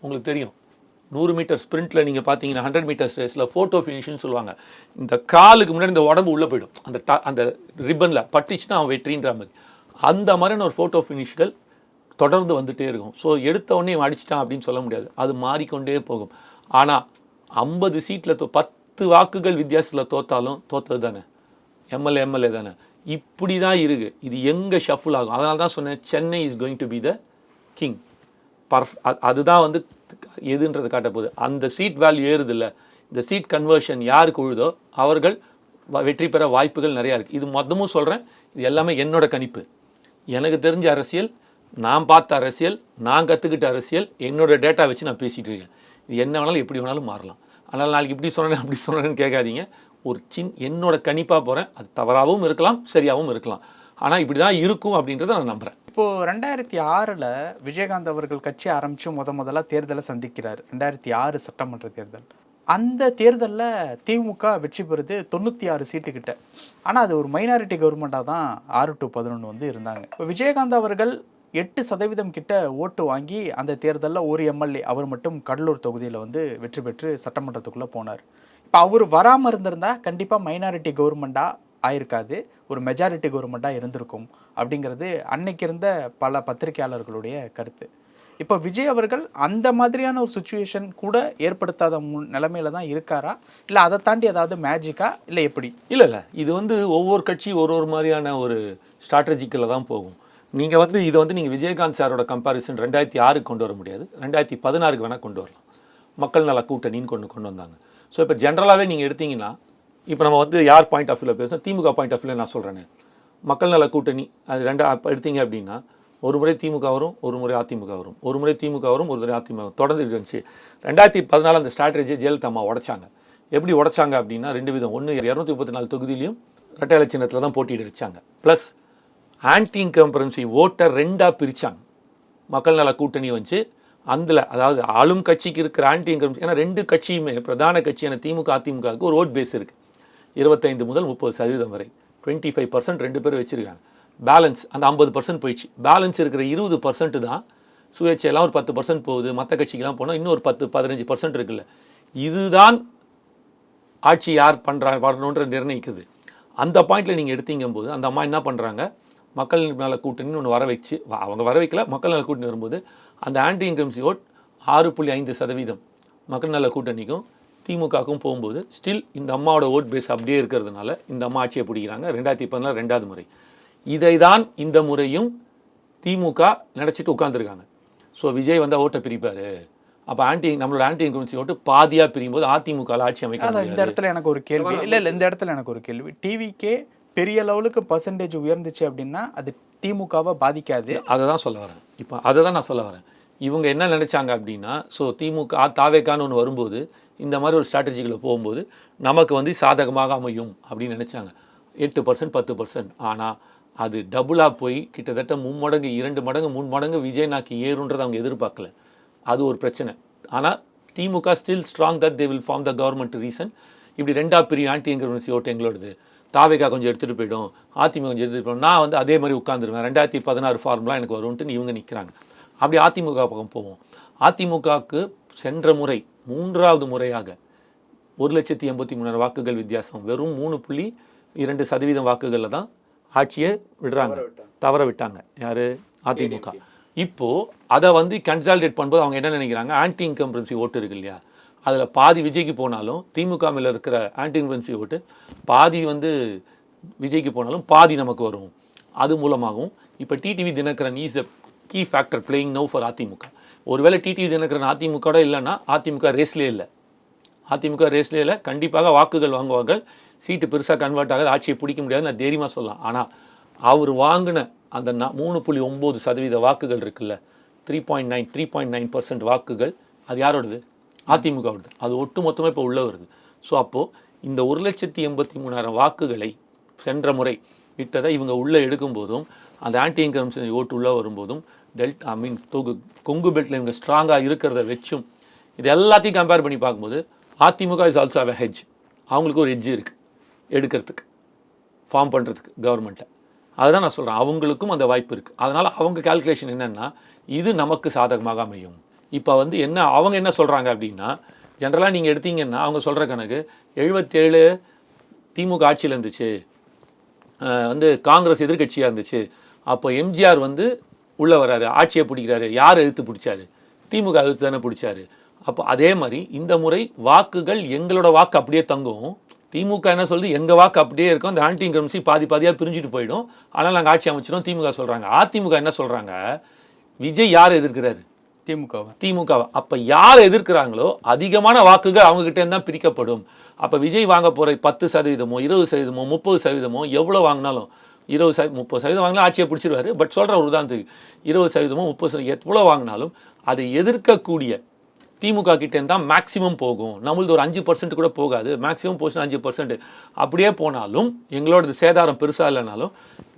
உங்களுக்கு தெரியும். 100 மீட்டர் ஸ்ப்ரிண்ட்டில் நீங்கள் பார்த்தீங்கன்னா 100 மீட்டர்ஸ் ரேஸில் ஃபோட்டோ ஃபினிஷ்னு சொல்லுவாங்க. இந்த காலுக்கு முன்னாடி இந்த உடம்பு உள்ளே போயிடும், அந்த ரிப்பனில் பட்டுச்சுன்னா அவன் வெற்றின்ற மாதிரி. அந்த மாதிரியான ஒரு ஃபோட்டோ ஃபினிஷ்கள் தொடர்ந்து வந்துகிட்டே இருக்கும். ஸோ எடுத்த உடனே அடிச்சிட்டான் அப்படின்னு சொல்ல முடியாது, அது மாறிக்கொண்டே போகும். ஆனால் 50 சீட்டில் 10 வாக்குகள் வித்தியாசத்தில் தோத்தாலும் தோத்தது தானே, எம்எல்ஏ தானே. இப்படி தான் இருக்குது. இது எங்கே ஷஃபுல் ஆகும். அதனால தான் சொன்னேன், Chennai is going to be the king. அதுதான் வந்து எதுன்றது காட்ட போகுது. அந்த சீட் வேல்யூ ஏறுது இல்லை, இந்த சீட் கன்வர்ஷன் யாருக்கு உழுதோ அவர்கள் வெற்றி பெற வாய்ப்புகள் நிறையா இருக்குது. இது மொத்தமும் சொல்கிறேன், இது எல்லாமே என்னோட கணிப்பு. எனக்கு தெரிஞ்ச அரசியல், நான் பார்த்த அரசியல், நான் கற்றுக்கிட்ட அரசியல், என்னோட டேட்டா வச்சு நான் பேசிகிட்டு இருக்கேன். இது என்ன வேணாலும் எப்படி வேணாலும் மாறலாம். அதனால் நாளைக்கு இப்படி சொன்னேன் அப்படி சொன்னேன்னு கேட்காதீங்க. ஒரு என்னோட கணிப்பாக போகிறேன். அது தவறாகவும் இருக்கலாம், சரியாகவும் இருக்கலாம். ஆனால் இப்படி தான் இருக்கும் அப்படின்றத நான் நம்புகிறேன். இப்போது 2006 விஜயகாந்த் அவர்கள் கட்சி ஆரம்பித்து முதல்ல தேர்தலை சந்திக்கிறார். 2006 சட்டமன்ற தேர்தல். அந்த தேர்தலில் திமுக வெற்றி பெறுது 96 சீட்டுக்கிட்ட. ஆனால் அது ஒரு மைனாரிட்டி கவர்மெண்ட்டாக தான் 6 to 11 வந்து இருந்தாங்க. இப்போ விஜயகாந்த் அவர்கள் 8% கிட்ட ஓட்டு வாங்கி அந்த தேர்தலில் ஒரு எம்எல்ஏ அவர் மட்டும் கடலூர் தொகுதியில் வந்து வெற்றி பெற்று சட்டமன்றத்துக்குள்ளே போனார். இப்போ அவர் வராமல் இருந்திருந்தால் கண்டிப்பாக மைனாரிட்டி கவர்மெண்ட்டாக ஆயிருக்காது, ஒரு மெஜாரிட்டி கவர்மெண்ட்டாக இருந்திருக்கும் அப்படிங்கிறது அன்னைக்கு இருந்த பல பத்திரிகையாளர்களுடைய கருத்து. இப்போ விஜய் அவர்கள் அந்த மாதிரியான ஒரு சுச்சுவேஷன் கூட ஏற்படுத்தாத நிலைமையில தான் இருக்காரா, இல்லை அதை தாண்டி ஏதாவது மேஜிக்கா, இல்லை எப்படி? இல்லை, இது வந்து ஒவ்வொரு கட்சி ஒரு மாதிரியான ஒரு ஸ்ட்ராட்டஜிக்கில் தான் போகும். நீங்கள் வந்து இதை வந்து நீங்கள் விஜயகாந்த் சாரோட கம்பேரிசன் 2006 கொண்டு வர முடியாது, 2016 வேணால் கொண்டு வரலாம். மக்கள் நல கூட்டணின்னு கொண்டு வந்தாங்க. ஸோ இப்போ ஜென்ரலாகவே நீங்கள் எடுத்தீங்கன்னா, இப்போ நம்ம வந்து யார் பாயிண்ட் ஆஃப் வியூவில் பேசணும், திமுக பாயிண்ட் ஆஃப் வியூவில் நான் சொல்கிறேன்னு, மக்கள் நல கூட்டணி அது எடுத்தீங்க அப்படின்னா, ஒரு முறை திமுக வரும், ஒரு முறை அதிமுக வரும், ஒரு முறை திமுக வரும், ஒரு முறை அதிமுக தொடர்ந்து இருந்துச்சு. 2014 அந்த ஸ்ட்ராட்டஜியை ஜெயலலிதா அம்மா உடைச்சாங்க. எப்படி உடைச்சாங்க அப்படின்னா 2 விதம். ஒன்று, 234 தொகுதியிலையும் இரட்டை இலை சின்னத்தில் தான் போட்டியிட வச்சாங்க. ப்ளஸ் ஆன்டி இன்கம்பரன்சி ஓட்டை 2ஆக பிரித்தாங்க. மக்கள் நல கூட்டணி வச்சு அதில், அதாவது ஆளும் கட்சிக்கு இருக்கிற ஆன்டி இன்கம்பரன்சி, ஏன்னா 2 கட்சியுமே பிரதான கட்சியான திமுக அதிமுகவுக்கு ஒரு ஓட் பேஸ் இருக்குது, 25 முதல் 30% வரை. 25% 2 பேர் வச்சுருக்காங்க. பேலன்ஸ் அந்த 50% போயிடுச்சு. பேலன்ஸ் இருக்கிற 20% தான் சுயேட்சையெல்லாம் ஒரு 10% போகுது, மற்ற கட்சிக்கெல்லாம் போனால் இன்னும் ஒரு 10-15% இருக்குல்ல. இதுதான் ஆட்சி யார் வரணுன்ற நிர்ணயிக்குது. அந்த பாயிண்டில் நீங்கள் எடுத்தீங்கும்போது அந்த அம்மா என்ன பண்ணுறாங்க, மக்கள் நல கூட்டணின்னு ஒன்று வர வச்சு, அவங்க வர வைக்கல, மக்கள் நல கூட்டணி வரும்போது அந்த ஆன்டி இன்கம்சி ஓட் 6.5% மக்கள் நல கூட்டணிக்கும் திமுகவுக்கும் போகும்போது ஸ்டில் இந்த அம்மாவோட ஓட் பேஸ் அப்படியே இருக்கிறதுனால இந்த அம்மா ஆட்சியை பிடிக்கிறாங்க. 2014 2வது முறை. இதை தான் இந்த முறையும் திமுக நினச்சிட்டு உட்காந்துருக்காங்க. ஸோ விஜய் வந்தால் ஓட்டை பிரிப்பார், அப்போ நம்மளோட ஆன்டி இன்கம்சி ஓட்டு பாதியாக பிரியும்போது அதிமுக ஆட்சி அமைக்க. இந்த இடத்துல எனக்கு ஒரு கேள்வி, இல்லை இந்த இடத்துல எனக்கு ஒரு கேள்வி. டிவிக்கே பெரிய லெவலுக்கு பர்சன்டேஜ் உயர்ந்துச்சு அப்படின்னா அது திமுகவை பாதிக்காது. அதை தான் சொல்ல வரேன். இப்போ அதை தான் நான் சொல்ல வரேன். இவங்க என்ன நினச்சாங்க அப்படின்னா, ஸோ திமுக தாவேக்கான்னு ஒன்று வரும்போது இந்த மாதிரி ஒரு ஸ்ட்ராட்டஜிகளை போகும்போது நமக்கு வந்து சாதகமாக அமையும் அப்படின்னு நினச்சாங்க. 8% 10%. ஆனால் அது டபுளாக போய் கிட்டத்தட்ட 3 மடங்கு 2 மடங்கு 3 மடங்கு விஜய் நாக்கு ஏறுன்றதை அவங்க எதிர்பார்க்கல. அது ஒரு பிரச்சனை. ஆனால் DMK still strong that they will form the government reason. இப்படி 2ஆக பிரியும் ஆன்டி இன்கம்பரன்சி ஓட்டு எங்களோடது, தாவேக்கா கொஞ்சம் எடுத்துகிட்டு போயிடும், அதிமுக கொஞ்சம் எடுத்துகிட்டு போயிடும், நான் வந்து அதே மாதிரி உட்காந்துருவேன், 2016 ஃபார்முலா எனக்கு வரும்ன்ட்டு இவங்க நிற்கிறாங்க. அப்படி அதிமுக பக்கம் போவோம். அதிமுகவுக்கு சென்ற முறை 3வது முறையாக 1,83,000 வாக்குகள் வித்தியாசம், வெறும் 3.2% வாக்குகளில் தான் ஆட்சியை விடுறாங்க, தவற விட்டாங்க. யார்? அதிமுக. இப்போது அதை வந்து கன்சாலிடேட் பண்ணும்போது அவங்க என்ன நினைக்கிறாங்க, ஆன்டி இன்கம்பரன்சி ஓட்டு இருக்கு இல்லையா, அதில் பாதி விஜய்க்கு போனாலும் திமுக மேலே இருக்கிற ஆன்டி இன்கம்பரன்சி ஓட்டு பாதி வந்து விஜய்க்கு போனாலும் பாதி நமக்கு வரும். அது மூலமாகவும் இப்போ TTV Dhinakaran is the key factor playing now for AIADMK. ஒருவேளை டிடிவி தினகரன் அதிமுக இல்லைன்னா அதிமுக ரேஸ்லேயே இல்லை, அதிமுக ரேஸ்லேயே இல்லை. கண்டிப்பாக வாக்குகள் வாங்குவார்கள், சீட்டு பெருசாக கன்வெர்ட் ஆகாது, ஆட்சியை பிடிக்க முடியாது, நான் தைரியமாக சொல்லலாம். ஆனால் அவர் வாங்கின அந்த 3.9% வாக்குகள் இருக்குல்ல, 3.9% வாக்குகள், அது யாரோடது? அதிமுகவோட அது ஒட்டு மொத்தமாக இப்போ உள்ள வருது. ஸோ அப்போது இந்த 1,83,000 வாக்குகளை சென்ற முறை விட்டதை இவங்க உள்ளே எடுக்கும்போதும் அந்த ஆன்டி இன்கம்ஷன் ஓட்டு உள்ளே வரும்போதும் கொங்கு பெல்ட்டில் இவங்க ஸ்ட்ராங்காக இருக்கிறத வச்சும் இது எல்லாத்தையும் கம்பேர் பண்ணி பார்க்கும்போது AIADMK is also have hedge. அவங்களுக்கு ஒரு ஹெட்ஜ் இருக்குது எடுக்கிறதுக்கு, ஃபார்ம் பண்ணுறதுக்கு கவர்மெண்ட்டை. அதுதான் நான் சொல்கிறேன், அவங்களுக்கும் அந்த வாய்ப்பு இருக்குது. அதனால் அவங்க கால்குலேஷன் என்னென்னா இது நமக்கு சாதகமாக அமையும். இப்போ என்ன அவங்க என்ன சொல்கிறாங்க அப்படின்னா, ஜென்ரலாக நீங்கள் எடுத்தீங்கன்னா அவங்க சொல்கிற கணக்கு 77 திமுக ஆட்சியில் இருந்துச்சு, காங்கிரஸ் எதிர்கட்சியாக இருந்துச்சு, அப்போ எம்ஜிஆர் உள்ளே வராரு, ஆட்சியை பிடிக்கிறாரு, யார் எதிர்த்து பிடிச்சாரு? திமுக எதிர்த்து தானே பிடிச்சாரு. அப்போ அதே மாதிரி இந்த முறை வாக்குகள் எங்களோட வாக்கு அப்படியே தங்கும். திமுக என்ன சொல்லுது, எங்கள் வாக்கு அப்படியே இருக்கும், அந்த ஆன்டி இன்கம்சி பாதி பாதியாக பிரிஞ்சுட்டு போயிடும், ஆனால் நாங்கள் ஆட்சி அமைச்சிடும் திமுக சொல்கிறாங்க. அதிமுக என்ன சொல்கிறாங்க, விஜய் யார் எதிர்க்கிறாரு? திமுகவை. அப்போ யார் எதிர்க்கிறாங்களோ அதிகமான வாக்குகள் அவங்ககிட்ட இருந்தால் பிரிக்கப்படும். அப்போ விஜய் வாங்க போகிற 10%, 20%, 30% எவ்வளோ வாங்கினாலும் 30% வாங்கினா ஆட்சியை பிடிச்சிருவாரு. பட் சொல்கிற ஒரு உதாரணத்துக்கு 20%, 30% எவ்வளோ வாங்கினாலும் அதை எதிர்க்கக்கூடிய திமுக கிட்டே தான் மேக்ஸிமம் போகும். நம்மளது ஒரு 5% கூட போகாது, மேக்ஸிமம் போச்சுன்னா 5%. அப்படியே போனாலும் எங்களோட சேதாரம் பெருசாக இல்லைனாலும்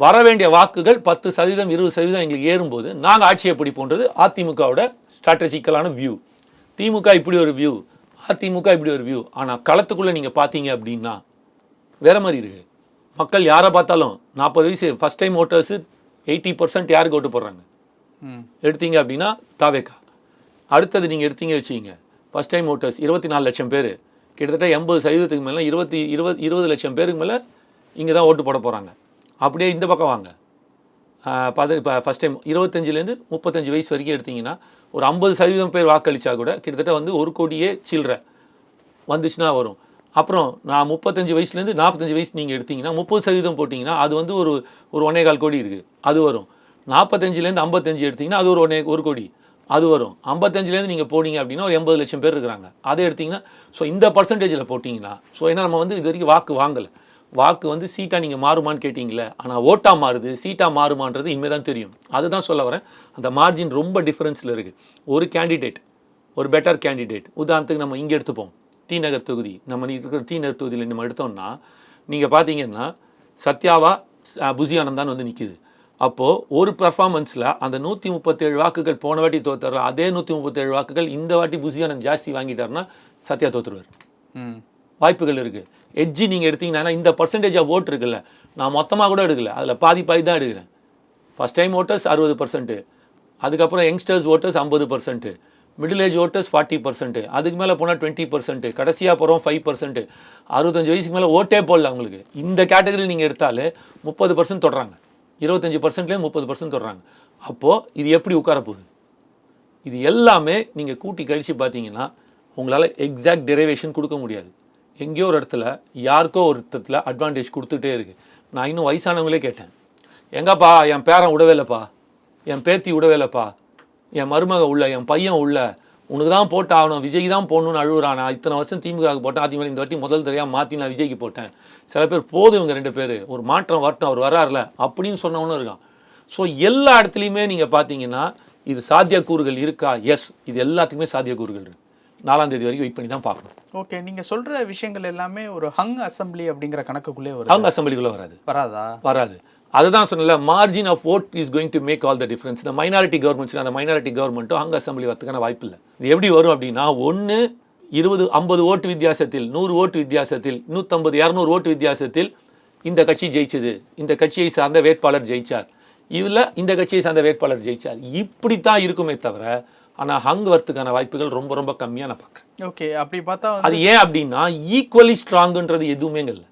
வர வேண்டிய வாக்குகள் 10%, 20% எங்களுக்கு ஏறும்போது நாங்கள் ஆட்சியை பிடிப்போன்றது அதிமுகவோட ஸ்ட்ராட்டஜிக்கலான வியூ. திமுக இப்படி ஒரு வியூ, அதிமுக இப்படி ஒரு வியூ. ஆனால் களத்துக்குள்ளே நீங்கள் பார்த்தீங்க அப்படின்னா வேற மாதிரி இருக்கு. மக்கள் யாரை பார்த்தாலும் 40 வயசு ஃபர்ஸ்ட் டைம் ஓட்டர்ஸு 80% யாருக்கு ஓட்டு போடுறாங்க எடுத்தீங்க அப்படின்னா தாவேகா. அடுத்தது நீங்கள் எடுத்தீங்க வச்சுக்கிங்க, ஃபஸ்ட் டைம் ஓட்டர்ஸ் 24 லட்சம் பேர், கிட்டத்தட்ட 80% மேலே 20 லட்சம் பேருக்கு மேலே இங்கே தான் ஓட்டு போட போகிறாங்க. அப்படியே இந்த பக்கம் வாங்க, இப்போ ஃபஸ்ட் டைம் 25லேருந்து 35 வயசு வரைக்கும் எடுத்திங்கன்னா ஒரு 50% பேர் வாக்களித்தா கூட கிட்டத்தட்ட 1 கோடியே சில்லற வந்துச்சுன்னா வரும். அப்புறம் நான் 35 வயசுலேருந்து 45 வயசு நீங்கள் எடுத்திங்கன்னா 30% போட்டிங்கன்னா அது ஒரு 1.25 கோடி இருக்குது, அது வரும். 45லேருந்து 55 எடுத்திங்கன்னா அது ஒரு 1 கோடி, அது வரும். 55லேருந்து நீங்கள் போனீங்க அப்படின்னா ஒரு 80 லட்சம் பேர் இருக்கிறாங்க, அதை எடுத்திங்கன்னா ஸோ இந்த பர்சன்டேஜில் போட்டிங்கன்னா ஸோ ஏன்னா நம்ம இது வரைக்கும் வாக்கு வாங்கலை. வாக்கு சீட்டாக நீங்கள் மாறுமான்னு கேட்டிங்களே, ஆனால் ஓட்டாக மாறுது, சீட்டாக மாறுமான்றது இனிமேல் தான் தெரியும். அதுதான் சொல்ல வரேன், அந்த மார்ஜின் ரொம்ப டிஃப்ரென்ஸில் இருக்குது. ஒரு கேண்டிடேட், ஒரு பெட்டர் கேண்டிடேட், உதாரணத்துக்கு நம்ம இங்கே எடுத்துப்போம் டி நகர் தொகுதி, நம்ம இருக்கிற டி நகர் தொகுதியில் நம்ம எடுத்தோம்னா நீங்கள் பார்த்தீங்கன்னா சத்யாவா புசி ஆனந்தான் நிற்கிது. அப்போது ஒரு பர்ஃபார்மன்ஸில் அந்த 137 வாக்குகள் போன வாட்டி தோத்துற அதே 137 வாக்குகள் இந்த வாட்டி புசி ஆனந்த் ஜாஸ்தி வாங்கிட்டாருன்னா சத்யா தோத்துருவார். வாய்ப்புகள் இருக்குது. எட்ஜி நீங்கள் எடுத்தீங்கன்னா இந்த பர்சன்டேஜ் ஆஃப் ஓட்டு இருக்குல்ல, நான் மொத்தமாக கூட எடுக்கல, அதில் பாதி தான் எடுக்கிறேன். ஃபஸ்ட் டைம் ஓட்டர்ஸ் 60%, அதுக்கப்புறம் youngsters voters 50%, middle age voters 40%, அதுக்கு மேலே போனால் 20%, கடைசியாக போகிறோம் 5%, 65 வயசுக்கு மேலே ஓட்டே போடல அவங்களுக்கு. இந்த கேட்டகரி நீங்கள் எடுத்தாலே 30% தொடுறாங்க, 25%லேருந்து 30% தொடுறாங்க. அப்போது இது எப்படி உட்கார போகுது? இது எல்லாமே நீங்கள் கூட்டி கழித்து பார்த்தீங்கன்னா உங்களால் எக்ஸாக்ட் டெரிவேஷன் கொடுக்க முடியாது. எங்கேயோ ஒரு இடத்துல யாருக்கோ ஒரு இடத்துல அட்வான்டேஜ் கொடுத்துட்டே இருக்குது. நான் இன்னும் வயசானவங்களே கேட்டேன், எங்கப்பா என் பேரன் விடவே இல்லைப்பா, என் பேத்தி விடவே இல்லைப்பா, என் மருமக உள்ள, என் பையன் உள்ள, உனக்கு தான் போட்டு ஆகணும், விஜய்க்கு தான் போடணும்னு அழுகுறான். நான் இத்தனை வருஷம் திமுக போட்டேன், அதிமுக இந்த வாட்டி முதல் தெரியாமல் மாற்றி நான் விஜய்க்கு போட்டேன். சில பேர் போதும் இவங்க 2 பேர் ஒரு மாற்றம் வரட்டும், அவர் வராருல அப்படின்னு சொன்னவனும் இருக்கான். ஸோ எல்லா இடத்துலையுமே நீங்கள் பார்த்தீங்கன்னா இது சாத்தியக்கூறுகள் இருக்கா? எஸ், இது எல்லாத்துக்குமே சாத்தியக்கூறுகள் இருக்குது. 4ஆம் தேதி வரைக்கும் வெயிட் பண்ணி தான் பார்க்கணும். ஓகே, நீங்கள் சொல்கிற விஷயங்கள் எல்லாமே ஒரு ஹங் அசம்பிளி அப்படிங்கிற கணக்குள்ளே வரும். ஹங் அசம்பிளிக்குள்ளே வராது. அதுதான் சொன்னல, margin of vote is going to make all the difference. இந்த மைனாரிட்டி கவர்மெண்ட்ஸ், அந்த மைனாரிட்டி கவர்மெண்ட்டும் ஹங் அசம்பிளி வரதுக்கான வாய்ப்பு இல்லை. இது எப்படி வரும் அப்படின்னா, 1 20 50 ஓட்டு வித்தியாசத்தில், 100 ஓட்டு வித்தியாசத்தில், 150 200 ஓட்டு வித்தியாசத்தில் இந்த கட்சி ஜெயிச்சது, இந்த கட்சியை சார்ந்த வேட்பாளர் ஜெயிச்சார், இதில் இந்த கட்சியை சார்ந்த வேட்பாளர் ஜெயிச்சார், இப்படித்தான் இருக்குமே தவிர ஆனால் ஹங் வரத்துக்கான வாய்ப்புகள் ரொம்ப ரொம்ப கம்மியாக நான் பார்க்குறேன். ஓகே, அப்படி பார்த்தா அது ஏன் அப்படின்னா ஈக்குவலி ஸ்ட்ராங்குன்றது எதுவுமே இல்லை.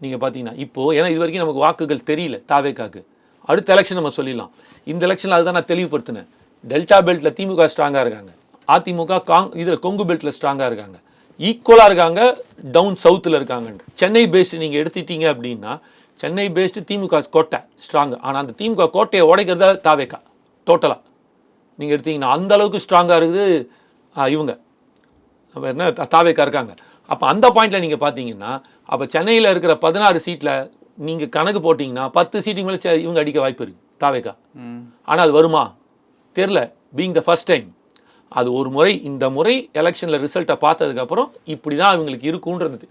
நீங்கள் பார்த்தீங்கன்னா இப்போது ஏன்னா இது வரைக்கும் நமக்கு வாக்குகள் தெரியல தாவேக்காக்கு. அடுத்த எலெக்ஷன் நம்ம சொல்லிடலாம். இந்த எலெக்ஷனில் அதுதான் நான் தெளிவுபடுத்தினேன். டெல்டா பெல்ட்டில் திமுக ஸ்ட்ராங்காக இருக்காங்க, அதிமுக இதில் கொங்கு பெல்ட்டில் ஸ்ட்ராங்காக இருக்காங்க, ஈக்குவலாக இருக்காங்க, டவுன் சவுத்தில் இருக்காங்க. சென்னை பேஸ்டு நீங்கள் எடுத்துட்டீங்க அப்படின்னா சென்னை பேஸ்டு திமுக கோட்டை ஸ்ட்ராங்கு, ஆனால் அந்த திமுக கோட்டையை உடைக்கிறதா தாவேக்கா டோட்டலாக நீங்கள் எடுத்தீங்கன்னா அந்த அளவுக்கு ஸ்ட்ராங்காக இருக்குது இவங்க என்ன தாவேக்கா இருக்காங்க. அப்போ அந்த பாயிண்டில் நீங்கள் பார்த்தீங்கன்னா அப்போ சென்னையில் இருக்கிற 16 சீட்டில் நீங்கள் கணக்கு போட்டிங்கன்னா 10 சீட்டுக்கு மேலே இவங்க அடிக்க வாய்ப்பு இருக்குது தாவேக்கா. ஆனால் அது வருமா தெரில, பீயிங் த ஃபர்ஸ்ட் டைம். அது ஒரு முறை, இந்த முறை எலெக்ஷனில் ரிசல்ட்டை பார்த்ததுக்கப்புறம் இப்படி தான் அவங்களுக்கு இருக்குன்றது.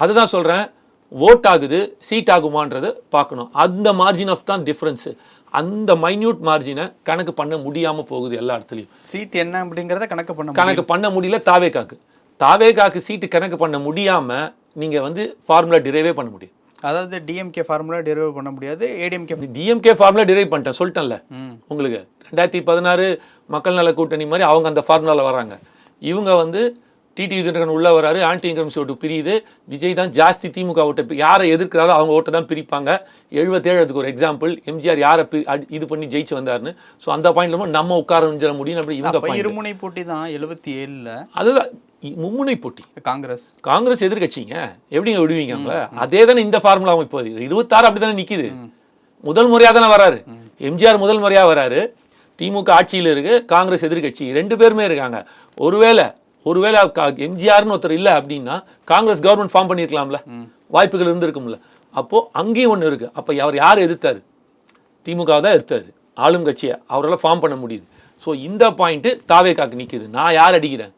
அதுதான் சொல்கிறேன், ஓட் ஆகுது, சீட் ஆகுமான்றது பார்க்கணும். அந்த மார்ஜின் ஆஃப் தான் டிஃப்ரென்ஸு. அந்த மைன்யூட் மார்ஜினை கணக்கு பண்ண முடியாமல் போகுது எல்லா இடத்துலையும். சீட் என்ன அப்படிங்கிறத கணக்கு பண்ண முடியல. தாவேகாக்கு சீட்டு கணக்கு பண்ண முடியாமல் நீங்கள் வந்து ஃபார்முலா டிரைவே பண்ண முடியும். அதாவது டிஎம்கே ஃபார்முலா டிரைவ் பண்ண முடியாது, டிஎம்கே ஃபார்முலா டிரைவ் பண்ணிட்டேன், சொல்லிட்டேன்ல உங்களுக்கு. 2016 மக்கள் நல கூட்டணி மாதிரி அவங்க அந்த ஃபார்முலாவில் வராங்க. இவங்க வந்து டிடி விஜயன் உள்ள வராரு, ஆன்டி இன்கம்ஸ் ஓட்டு பிரியுது, விஜய் தான் ஜாஸ்தி திமுக ஓட்டை, யாரை எதிர்க்கிறாரோ அவங்க ஓட்டை தான் பிரிப்பாங்க. 77 அதுக்கு ஒரு எக்ஸாம்பிள், எம்ஜிஆர் யாரை இது பண்ணி ஜெயிச்சு வந்தாருன்னு. ஸோ அந்த பாயிண்ட்ல நம்ம உட்கார முடியும். அப்படி இவங்க இருமுனை போட்டி தான் 77. அதுதான் மும்முனை போட்டி. காங்கிரஸ் எதிர்கட்சிங்க, எப்படிங்க விடுவீங்க அவங்கள? அதே தானே இந்த ஃபார்முலாவும் இப்போ 26 அப்படி தானே நிக்குது. முதல் முறையாக தானே வராரு எம்ஜிஆர், முதல் முறையாக வராரு. திமுக ஆட்சியில் இருக்கு, காங்கிரஸ் எதிர்கட்சி, 2 பேருமே இருக்காங்க. ஒருவேளை எம்ஜிஆர்னு ஒருத்தர் இல்லை அப்படின்னா காங்கிரஸ் கவர்மெண்ட் ஃபார்ம் பண்ணியிருக்கலாம்ல, வாய்ப்புகள் இருந்திருக்கும்ல. அப்போ அங்கேயும் ஒன்று இருக்கு. அப்போ அவர் யார் எதிர்த்தாரு? திமுக தான் எதிர்த்தாரு, ஆளும் கட்சியை அவரால் ஃபார்ம் பண்ண முடியுது. ஸோ இந்த பாயிண்ட் தாவேகாக்கு நிற்குது. நான் யார் அடிக்கிறேன்,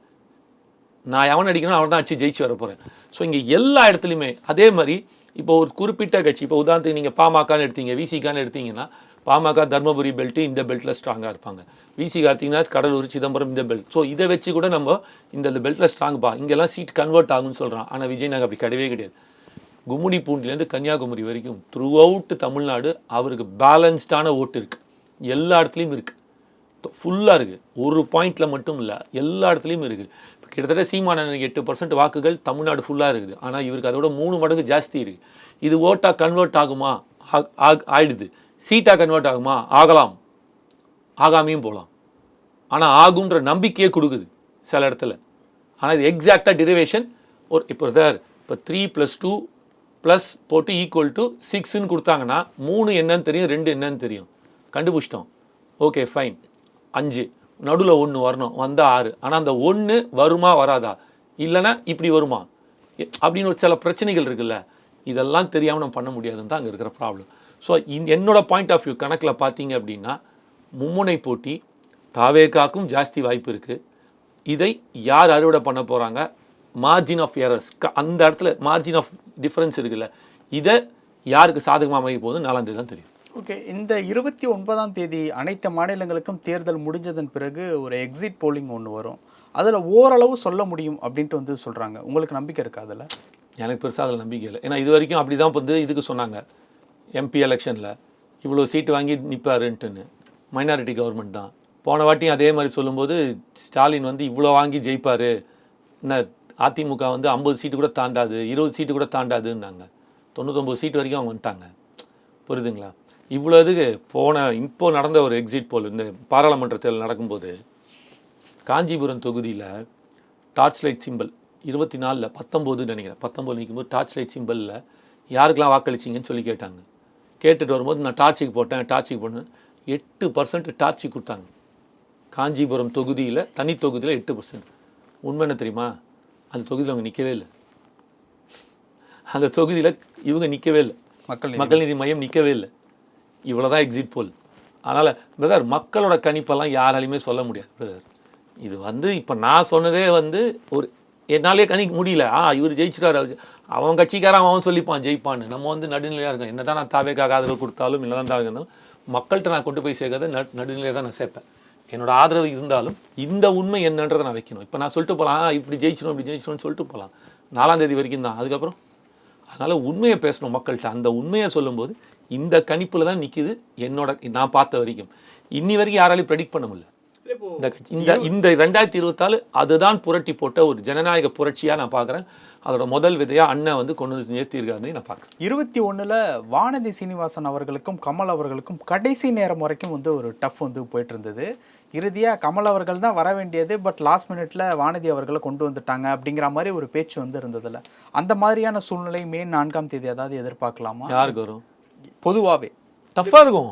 நான் எவன் அடிக்கணும் அவன் தான் அடிச்சு ஜெயிச்சு வர போகிறேன். ஸோ இங்கே எல்லா இடத்துலையுமே அதே மாதிரி. இப்போ ஒரு குறிப்பிட்ட கட்சி, இப்போ உதாரணத்துக்கு நீங்கள் பாமகன்னு எடுத்தீங்க, விசிகான்னு எடுத்தீங்கன்னா, பாமக தர்மபுரி பெல்ட்டு இந்த பெல்ட்டில் ஸ்ட்ராங்காக இருப்பாங்க. விசிகா எடுத்தீங்கன்னா கடலூர், சிதம்பரம் இந்த பெல்ட். ஸோ இதை வச்சு கூட நம்ம இந்த பெல்ட்டில் ஸ்ட்ராங்பா, இங்கெல்லாம் சீட் கன்வெர்ட் ஆகும்னு சொல்கிறான். ஆனால் விஜய்நாக் அப்படி கிடையவே கிடையாது. கும்முடி பூண்டிலேருந்து கன்னியாகுமரி வரைக்கும் த்ரூ அவுட் தமிழ்நாடு அவருக்கு பேலன்ஸ்டான ஓட்டு இருக்குது. எல்லா இடத்துலையும் இருக்குது, ஃபுல்லாக இருக்குது. ஒரு பாயிண்டில் மட்டும் இல்லை, எல்லா இடத்துலையும் இருக்குது. கிட்டத்தட்ட சீமானனுக்கு 8% வாக்குகள் தமிழ்நாடு ஃபுல்லாக இருக்குது. ஆனால் இவருக்கு அதோட 3 மடங்கு ஜாஸ்தி இருக்குது. இது ஓட்டாக கன்வெர்ட் ஆகுமா? ஆயிடுது. சீட்டாக கன்வெர்ட் ஆகுமா? ஆகலாம், ஆகாமையும் போகலாம். ஆனால் ஆகுன்ற நம்பிக்கையே கொடுக்குது சில இடத்துல. ஆனால் இது எக்ஸாக்டாக டிரைவேஷன் ஒரு இப்போ 3 + 2 ப்ளஸ் போட்டு ஈக்குவல் டு 6ன்னு கொடுத்தாங்கன்னா 3 என்னன்னு தெரியும், 2 என்னன்னு தெரியும், கண்டுபிடிச்சிட்டோம். Okay fine. 5 நடுவில் 1 வரணும், வந்தால் 6. ஆனால் அந்த 1 வருமா வராதா, இல்லைன்னா இப்படி வருமா அப்படின்னு ஒரு சில பிரச்சனைகள் இருக்குல்ல, இதெல்லாம் தெரியாமல் நம்ம பண்ண முடியாதுன்னு தான் அங்கே இருக்கிற ப்ராப்ளம். ஸோ என்னோட பாயிண்ட் ஆஃப் வியூ கணக்கில் பார்த்தீங்க அப்படின்னா மும்முனை போட்டி, தாவேகாக்கும் ஜாஸ்தி வாய்ப்பு இருக்குது. இதை யார் அறுவடை பண்ண போகிறாங்க, மார்ஜின் ஆஃப் எரர்ஸ், அந்த இடத்துல மார்ஜின் ஆஃப் டிஃப்ரென்ஸ் இருக்குல்ல, இதை யாருக்கு சாதகமாக அமைய போகுது 4ஆம் தேதி தான் தெரியும். ஓகே, இந்த 29ஆம் தேதி அனைத்து மாநிலங்களுக்கும் தேர்தல் முடிஞ்சதன் பிறகு ஒரு எக்ஸிட் போலிங் ஒன்று வரும். அதில் ஓரளவு சொல்ல முடியும் அப்படின்ட்டு வந்து சொல்கிறாங்க. உங்களுக்கு நம்பிக்கை இருக்கா அதில்? எனக்கு பெருசாக அதில் நம்பிக்கை இல்லை. ஏன்னா இது வரைக்கும் அப்படி தான் வந்து இதுக்கு சொன்னாங்க, எம்பி எலெக்ஷனில் இவ்வளோ சீட்டு வாங்கி நிற்பாருன்ட்டுன்னு. மைனாரிட்டி கவர்மெண்ட் தான். போன வாட்டியும் அதே மாதிரி சொல்லும்போது ஸ்டாலின் வந்து இவ்வளோ வாங்கி ஜெயிப்பார், என்ன அதிமுக வந்து 50 சீட்டு கூட தாண்டாது, 20 சீட்டு கூட தாண்டாதுன்னாங்க. 99 சீட்டு வரைக்கும் அவங்க வந்துட்டாங்க. புரியுதுங்களா? இவ்வளோ இதுக்கு இப்போ நடந்த ஒரு எக்ஸிட் போல் இந்த பாராளுமன்ற தேர்தல் நடக்கும்போது காஞ்சிபுரம் தொகுதியில் டார்ச் லைட் சிம்பிள் 24ல் 19 நினைக்கிறேன், 19 நிற்கும்போது டார்ச் லைட் சிம்பிளில் யாருக்கெல்லாம் வாக்களிச்சிங்கன்னு சொல்லி கேட்டாங்க. கேட்டுட்டு வரும்போது நான் டார்ச்சுக்கு போட்டேன் 8% டார்ச்சி கொடுத்தாங்க. காஞ்சிபுரம் தொகுதியில், தனி தொகுதியில் 8%. உண்மை என்ன தெரியுமா? அந்த தொகுதியில் அவங்க நிற்கவே இல்லை. அந்த தொகுதியில் இவங்க நிற்கவே இல்லை, மக்கள் நீதி மையம் நிற்கவே இல்லை. இவ்வளோதான் எக்ஸிட் போல். அதனால் பிரதர், மக்களோட கணிப்பெல்லாம் யாராலையுமே சொல்ல முடியாது பிரதர். இது வந்து இப்போ நான் சொன்னதே வந்து ஒரு என்னாலே கணிக்க முடியல. இவர் ஜெயிச்சிட்டாரு, அவன் கட்சிக்காரன் அவன் சொல்லிப்பான் ஜெயிப்பான்னு. நம்ம வந்து நடுநிலையாக இருக்கோம். என்ன தான் நான் தாவேக்காக ஆதரவு கொடுத்தாலும், இல்லை தான் தாவே இருந்தாலும் மக்கள்கிட்ட நான் கொண்டு போய் சேர்க்கறத நடுநிலையாக தான் நான் சேர்ப்பேன். என்னோட ஆதரவு இருந்தாலும் இந்த உண்மை என்னன்றதை நான் வைக்கணும். இப்போ நான் சொல்லிட்டு போகலாம், இப்படி ஜெயிச்சிடணும்னு சொல்லிட்டு போகலாம். 4ஆம் தேதி வரைக்கும் தான். அதுக்கப்புறம் அதனால் உண்மையை பேசணும் மக்கள்கிட்ட. அந்த உண்மையை சொல்லும்போது இந்த கணிப்பில் தான் நிற்கிது நான் பார்த்த வரைக்கும். இன்னி வரைக்கும் யாராலையும் ப்ரெடிக்ட் பண்ண முடியல இந்த கட்சி. இந்த 2024 அதுதான் புரட்டி போட்ட ஒரு ஜனநாயக புரட்சியாக நான் பார்க்குறேன். அதோட முதல் விதையாக அண்ணன் வந்து கொண்டு வந்து நிறுத்தியிருக்காருன்னு நான் பார்க்குறேன். 21ல் வானதி சீனிவாசன் அவர்களுக்கும் கமல் அவர்களுக்கும் கடைசி நேரம் வரைக்கும் வந்து ஒரு டஃப் வந்து போயிட்டு இருந்தது. இறுதியாக கமல் அவர்கள் தான் வர வேண்டியது, பட் லாஸ்ட் மினிட்ல வானதி அவர்களை கொண்டு வந்துட்டாங்க அப்படிங்கிற மாதிரி ஒரு பேச்சு வந்து இருந்ததில்ல. அந்த மாதிரியான சூழ்நிலை மே 4ஆம் தேதி ஏதாவது எதிர்பார்க்கலாமா? யாருக்கு வரும்? பொதுவாகவே டஃப்பாக இருக்கும்.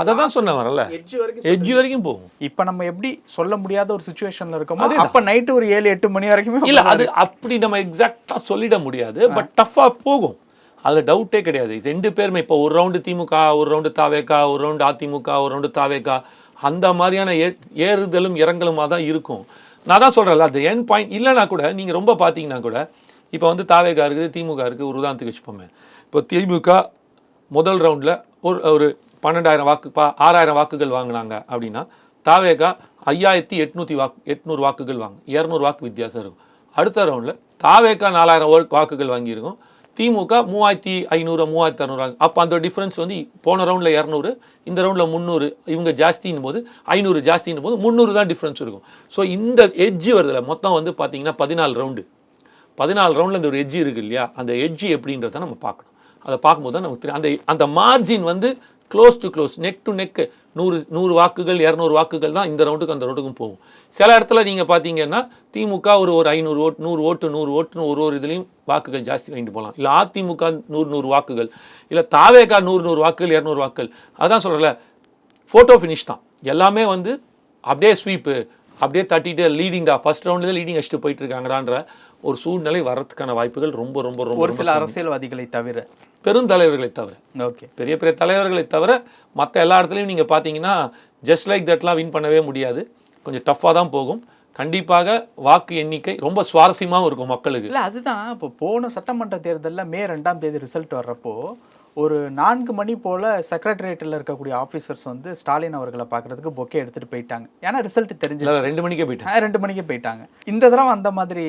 அதை தான் சொன்னேன், வரல எட்ஜ் வரைக்கும் போகும். இப்போ நம்ம எப்படி சொல்ல முடியாத ஒரு சுச்சுவேஷன்ல இருக்கோமோ, அப்போ நைட்டு ஒரு 7-8 மணி வரைக்குமே இல்லை, அது அப்படி நம்ம எக்ஸாக்டாக சொல்லிட முடியாது. பட் டஃப்பாக போகும், அதில் டவுட்டே கிடையாது. 2 பேருமே இப்போ ஒரு ரவுண்டு திமுக, ஒரு ரவுண்டு தாவேகா, ஒரு ரவுண்டு அதிமுக, ஒரு ரவுண்டு தாவேகா, அந்த மாதிரியான ஏறுதலும் இறங்கலுமாக தான் இருக்கும். நான் தான் சொல்கிறேன்ல, அந்த எண்ட் பாயிண்ட் இல்லைனா கூட நீங்கள் ரொம்ப பார்த்தீங்கன்னா கூட இப்போ வந்து தாவேகா இருக்குது, திமுக இருக்குது, ஒரு உதாரணத்துக்கு வச்சுப்போமே. இப்போ திமுக முதல் ரவுண்டில் ஒரு 12,000 வாக்கு 6,000 வாக்குகள் வாங்கினாங்க அப்படின்னா தாவேகா 5,800 வாக்குகள் வாங்க, 200 வாக்கு வித்தியாசம் இருக்கும். அடுத்த ரவுண்டில் தாவேகா 4,000 வாக்குகள் வாங்கியிருக்கும், திமுக 3,500 3,600. அப்போ அந்த டிஃப்ரென்ஸ் வந்து போன ரவுண்டில் 200, இந்த ரவுண்டில் 300, இவங்க ஜாஸ்தின்னும் போது 500 ஜாஸ்தின்னும் போது 300 தான் டிஃப்ரென்ஸ் இருக்கும். ஸோ இந்த எட்ஜ் வருதுல மொத்தம் வந்து பார்த்தீங்கன்னா 14 ரவுண்டில் இந்த ஒரு எட்ஜ் இருக்குது இல்லையா, அந்த எட்ஜ் எப்படின்றத நம்ம பார்க்கணும். அதை பார்க்கும்போது தான் நமக்கு தெரியும் அந்த மார்ஜின் வந்து close to close, neck to neck 100 வாக்குகள் 200 வாக்குகள் தான் இந்த ரவுண்டுக்கு அந்த ரவுண்டுக்கும் போகும். சில இடத்துல நீங்கள் பார்த்தீங்கன்னா திமுக ஒரு 500 ஓட்டு 100 ஓட்டுன்னு ஒரு இதுலேயும் வாக்குகள் ஜாஸ்தி வாங்கிட்டு போகலாம். இல்லை அதிமுக 100 வாக்குகள், இல்லை தாவேகா 100 வாக்குகள் 200 வாக்குகள். அதான் சொல்கிறல, ஃபோட்டோ ஃபினிஷ் தான் எல்லாமே வந்து அப்படியே ஸ்வீப்பு, அப்படியே தட்டிட்டு லீடிங் தான் ஃபர்ஸ்ட் ரவுண்டில் லீடிங் அடிச்சுட்டு போயிட்டு இருக்காங்கடான்ற ஒரு சூழ்நிலை வரதுக்கான வாய்ப்புகள் ரொம்ப ரொம்ப ரொம்ப ஒரு சில அரசியல்வாதிகளை தவிர, பெருந்தலைவர்களை தவிர, ஓகே, பெரிய பெரிய தலைவர்களை தவிர மற்ற எல்லா இடத்துலையும் நீங்கள் பார்த்தீங்கன்னா ஜஸ்ட் லைக் தட்லாம் வின் பண்ணவே முடியாது. கொஞ்சம் டஃப்பாக தான் போகும். கண்டிப்பாக வாக்கு எண்ணிக்கை ரொம்ப சுவாரஸ்யமாகவும் இருக்கும் மக்களுக்கு. இல்லை அதுதான் இப்போ போன சட்டமன்ற தேர்தலில் மே 2ஆம் தேதி ரிசல்ட் வர்றப்போ ஒரு 4 மணி போல் செக்ரட்டரியேட்டில் இருக்கக்கூடிய ஆஃபீஸர்ஸ் வந்து ஸ்டாலின் அவர்களை பார்க்குறதுக்கு பொக்கே எடுத்துகிட்டு போயிட்டாங்க. ஏன்னா ரிசல்ட் தெரிஞ்சு 2 மணிக்கே போயிட்டாங்க. 2 மணிக்கே போயிட்டாங்க. இந்த தடவை அந்த மாதிரி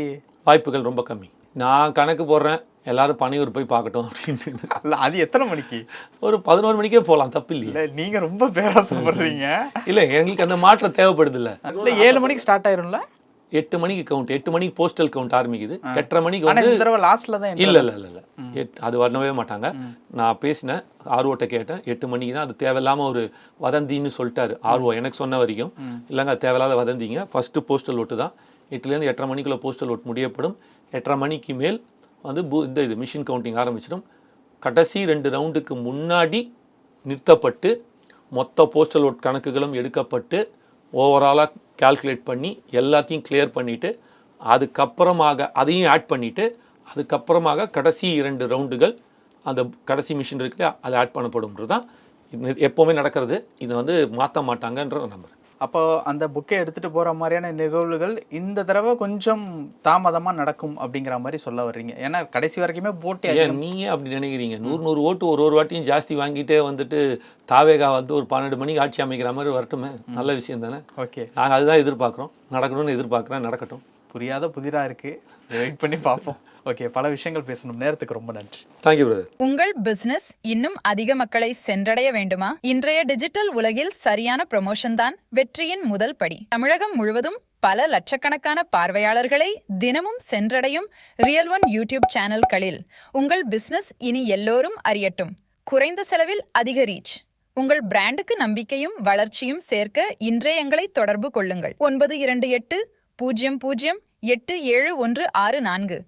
வாய்ப்புகள் ரொம்ப கம்மி. நான் கணக்கு போடுறேன், எல்லாரும் பணியூர் போய் பார்க்கட்டும் அப்படின்னு. அது எத்தனை மணிக்கு? ஒரு 11 மணிக்கே போகலாம், தப்பு இல்லையா? நீங்க ரொம்ப பேராசப்படுறீங்க. இல்லை, எங்களுக்கு அந்த மாற்றம் தேவைப்படுது. இல்லை 7 மணிக்கு ஸ்டார்ட் ஆயிரும்ல, 8 மணிக்கு கவுண்ட், 8 மணிக்கு போஸ்டல் கவுண்ட் ஆரம்பிக்குது, 8:30 மணிக்கு வந்து இந்த தடவை லாஸ்ட்ல தான். இல்லை அது வரவே மாட்டாங்க. நான் பேசினேன், ஆர்ஓட்ட கேட்டேன், 8 மணிக்கு தான். அது தேவையில்லாமல் ஒரு வதந்தின்னு சொல்லிட்டாரு ஆர்ஓ எனக்கு சொன்ன வரைக்கும். இல்லைங்க, தேவையில்லாத வதந்திங்க. ஃபர்ஸ்ட் போஸ்டல் ஓட்டு தான், 8லேருந்து 8:30 மணிக்குள்ள போஸ்டல் ஓட்டு முடியப்படும். 8:30 மணிக்கு மேல் வந்து இது மிஷின் கவுண்டிங் ஆரம்பிச்சிடும். கடைசி 2 ரவுண்டுக்கு முன்னாடி நிறுத்தப்பட்டு மொத்த போஸ்டல் ஓட் கணக்குகளும் எடுக்கப்பட்டு ஓவராலாக கால்குலேட் பண்ணி எல்லாத்தையும் கிளியர் பண்ணிவிட்டு அதுக்கப்புறமாக அதையும் ஆட் பண்ணிவிட்டு அதுக்கப்புறமாக கடைசி 2 ரவுண்டுகள் அந்த கடைசி மிஷின் இருக்குல்ல அது ஆட் பண்ணப்படும்ன்றது தான் எப்போவுமே நடக்கிறது. இதை வந்து மாற்ற மாட்டாங்கன்ற நம்பர். அப்போ அந்த புக்கை எடுத்துகிட்டு போகிற மாதிரியான நிகழ்வுகள் இந்த தடவை கொஞ்சம் தாமதமாக நடக்கும் அப்படிங்கிற மாதிரி சொல்ல வர்றீங்க. ஏன்னா கடைசி வரைக்குமே போட்டி. நீங்கள் அப்படி நினைக்கிறீங்க? 100 ஓட்டு ஒரு வாட்டியும் ஜாஸ்தி வாங்கிட்டே வந்துட்டு தாவேகா வந்து ஒரு 12 மணிக்கு ஆட்சி அமைக்கிற மாதிரி வரட்டுமே, நல்ல விஷயம் தானே. ஓகே, நாங்கள் அதுதான் எதிர்பார்க்குறோம், நடக்கணும்னு எதிர்பார்க்குறேன், நடக்கட்டும். புரியாத புதிராக இருக்குது, வெயிட் பண்ணி பார்ப்போம். ஓகே, பல விஷயங்கள் பேசணும். நேரத்துக்கு ரொம்ப நன்றி. Thank you brother. உங்கள் பிசினஸ் இன்னும் அதிக மக்களை சென்றடைய வேண்டுமா? இன்றைய டிஜிட்டல் உலகில் சரியான ப்ரமோஷன் தான் வெற்றியின் முதல் படி. தமிழகம் முழுவதும் பல லட்சக்கணக்கான பார்வையாளர்களை தினமும் சென்றடையும் ரியல் ஒன் யூடியூப் சேனல்களில் உங்கள் பிசினஸ் இனி எல்லோரும் அறியட்டும். குறைந்த செலவில் அதிக ரீச். உங்கள் பிராண்டுக்கு நம்பிக்கையும் வளர்ச்சியும் சேர்க்க இன்றே எங்களை தொடர்பு கொள்ளுங்கள். 928 00 87 164.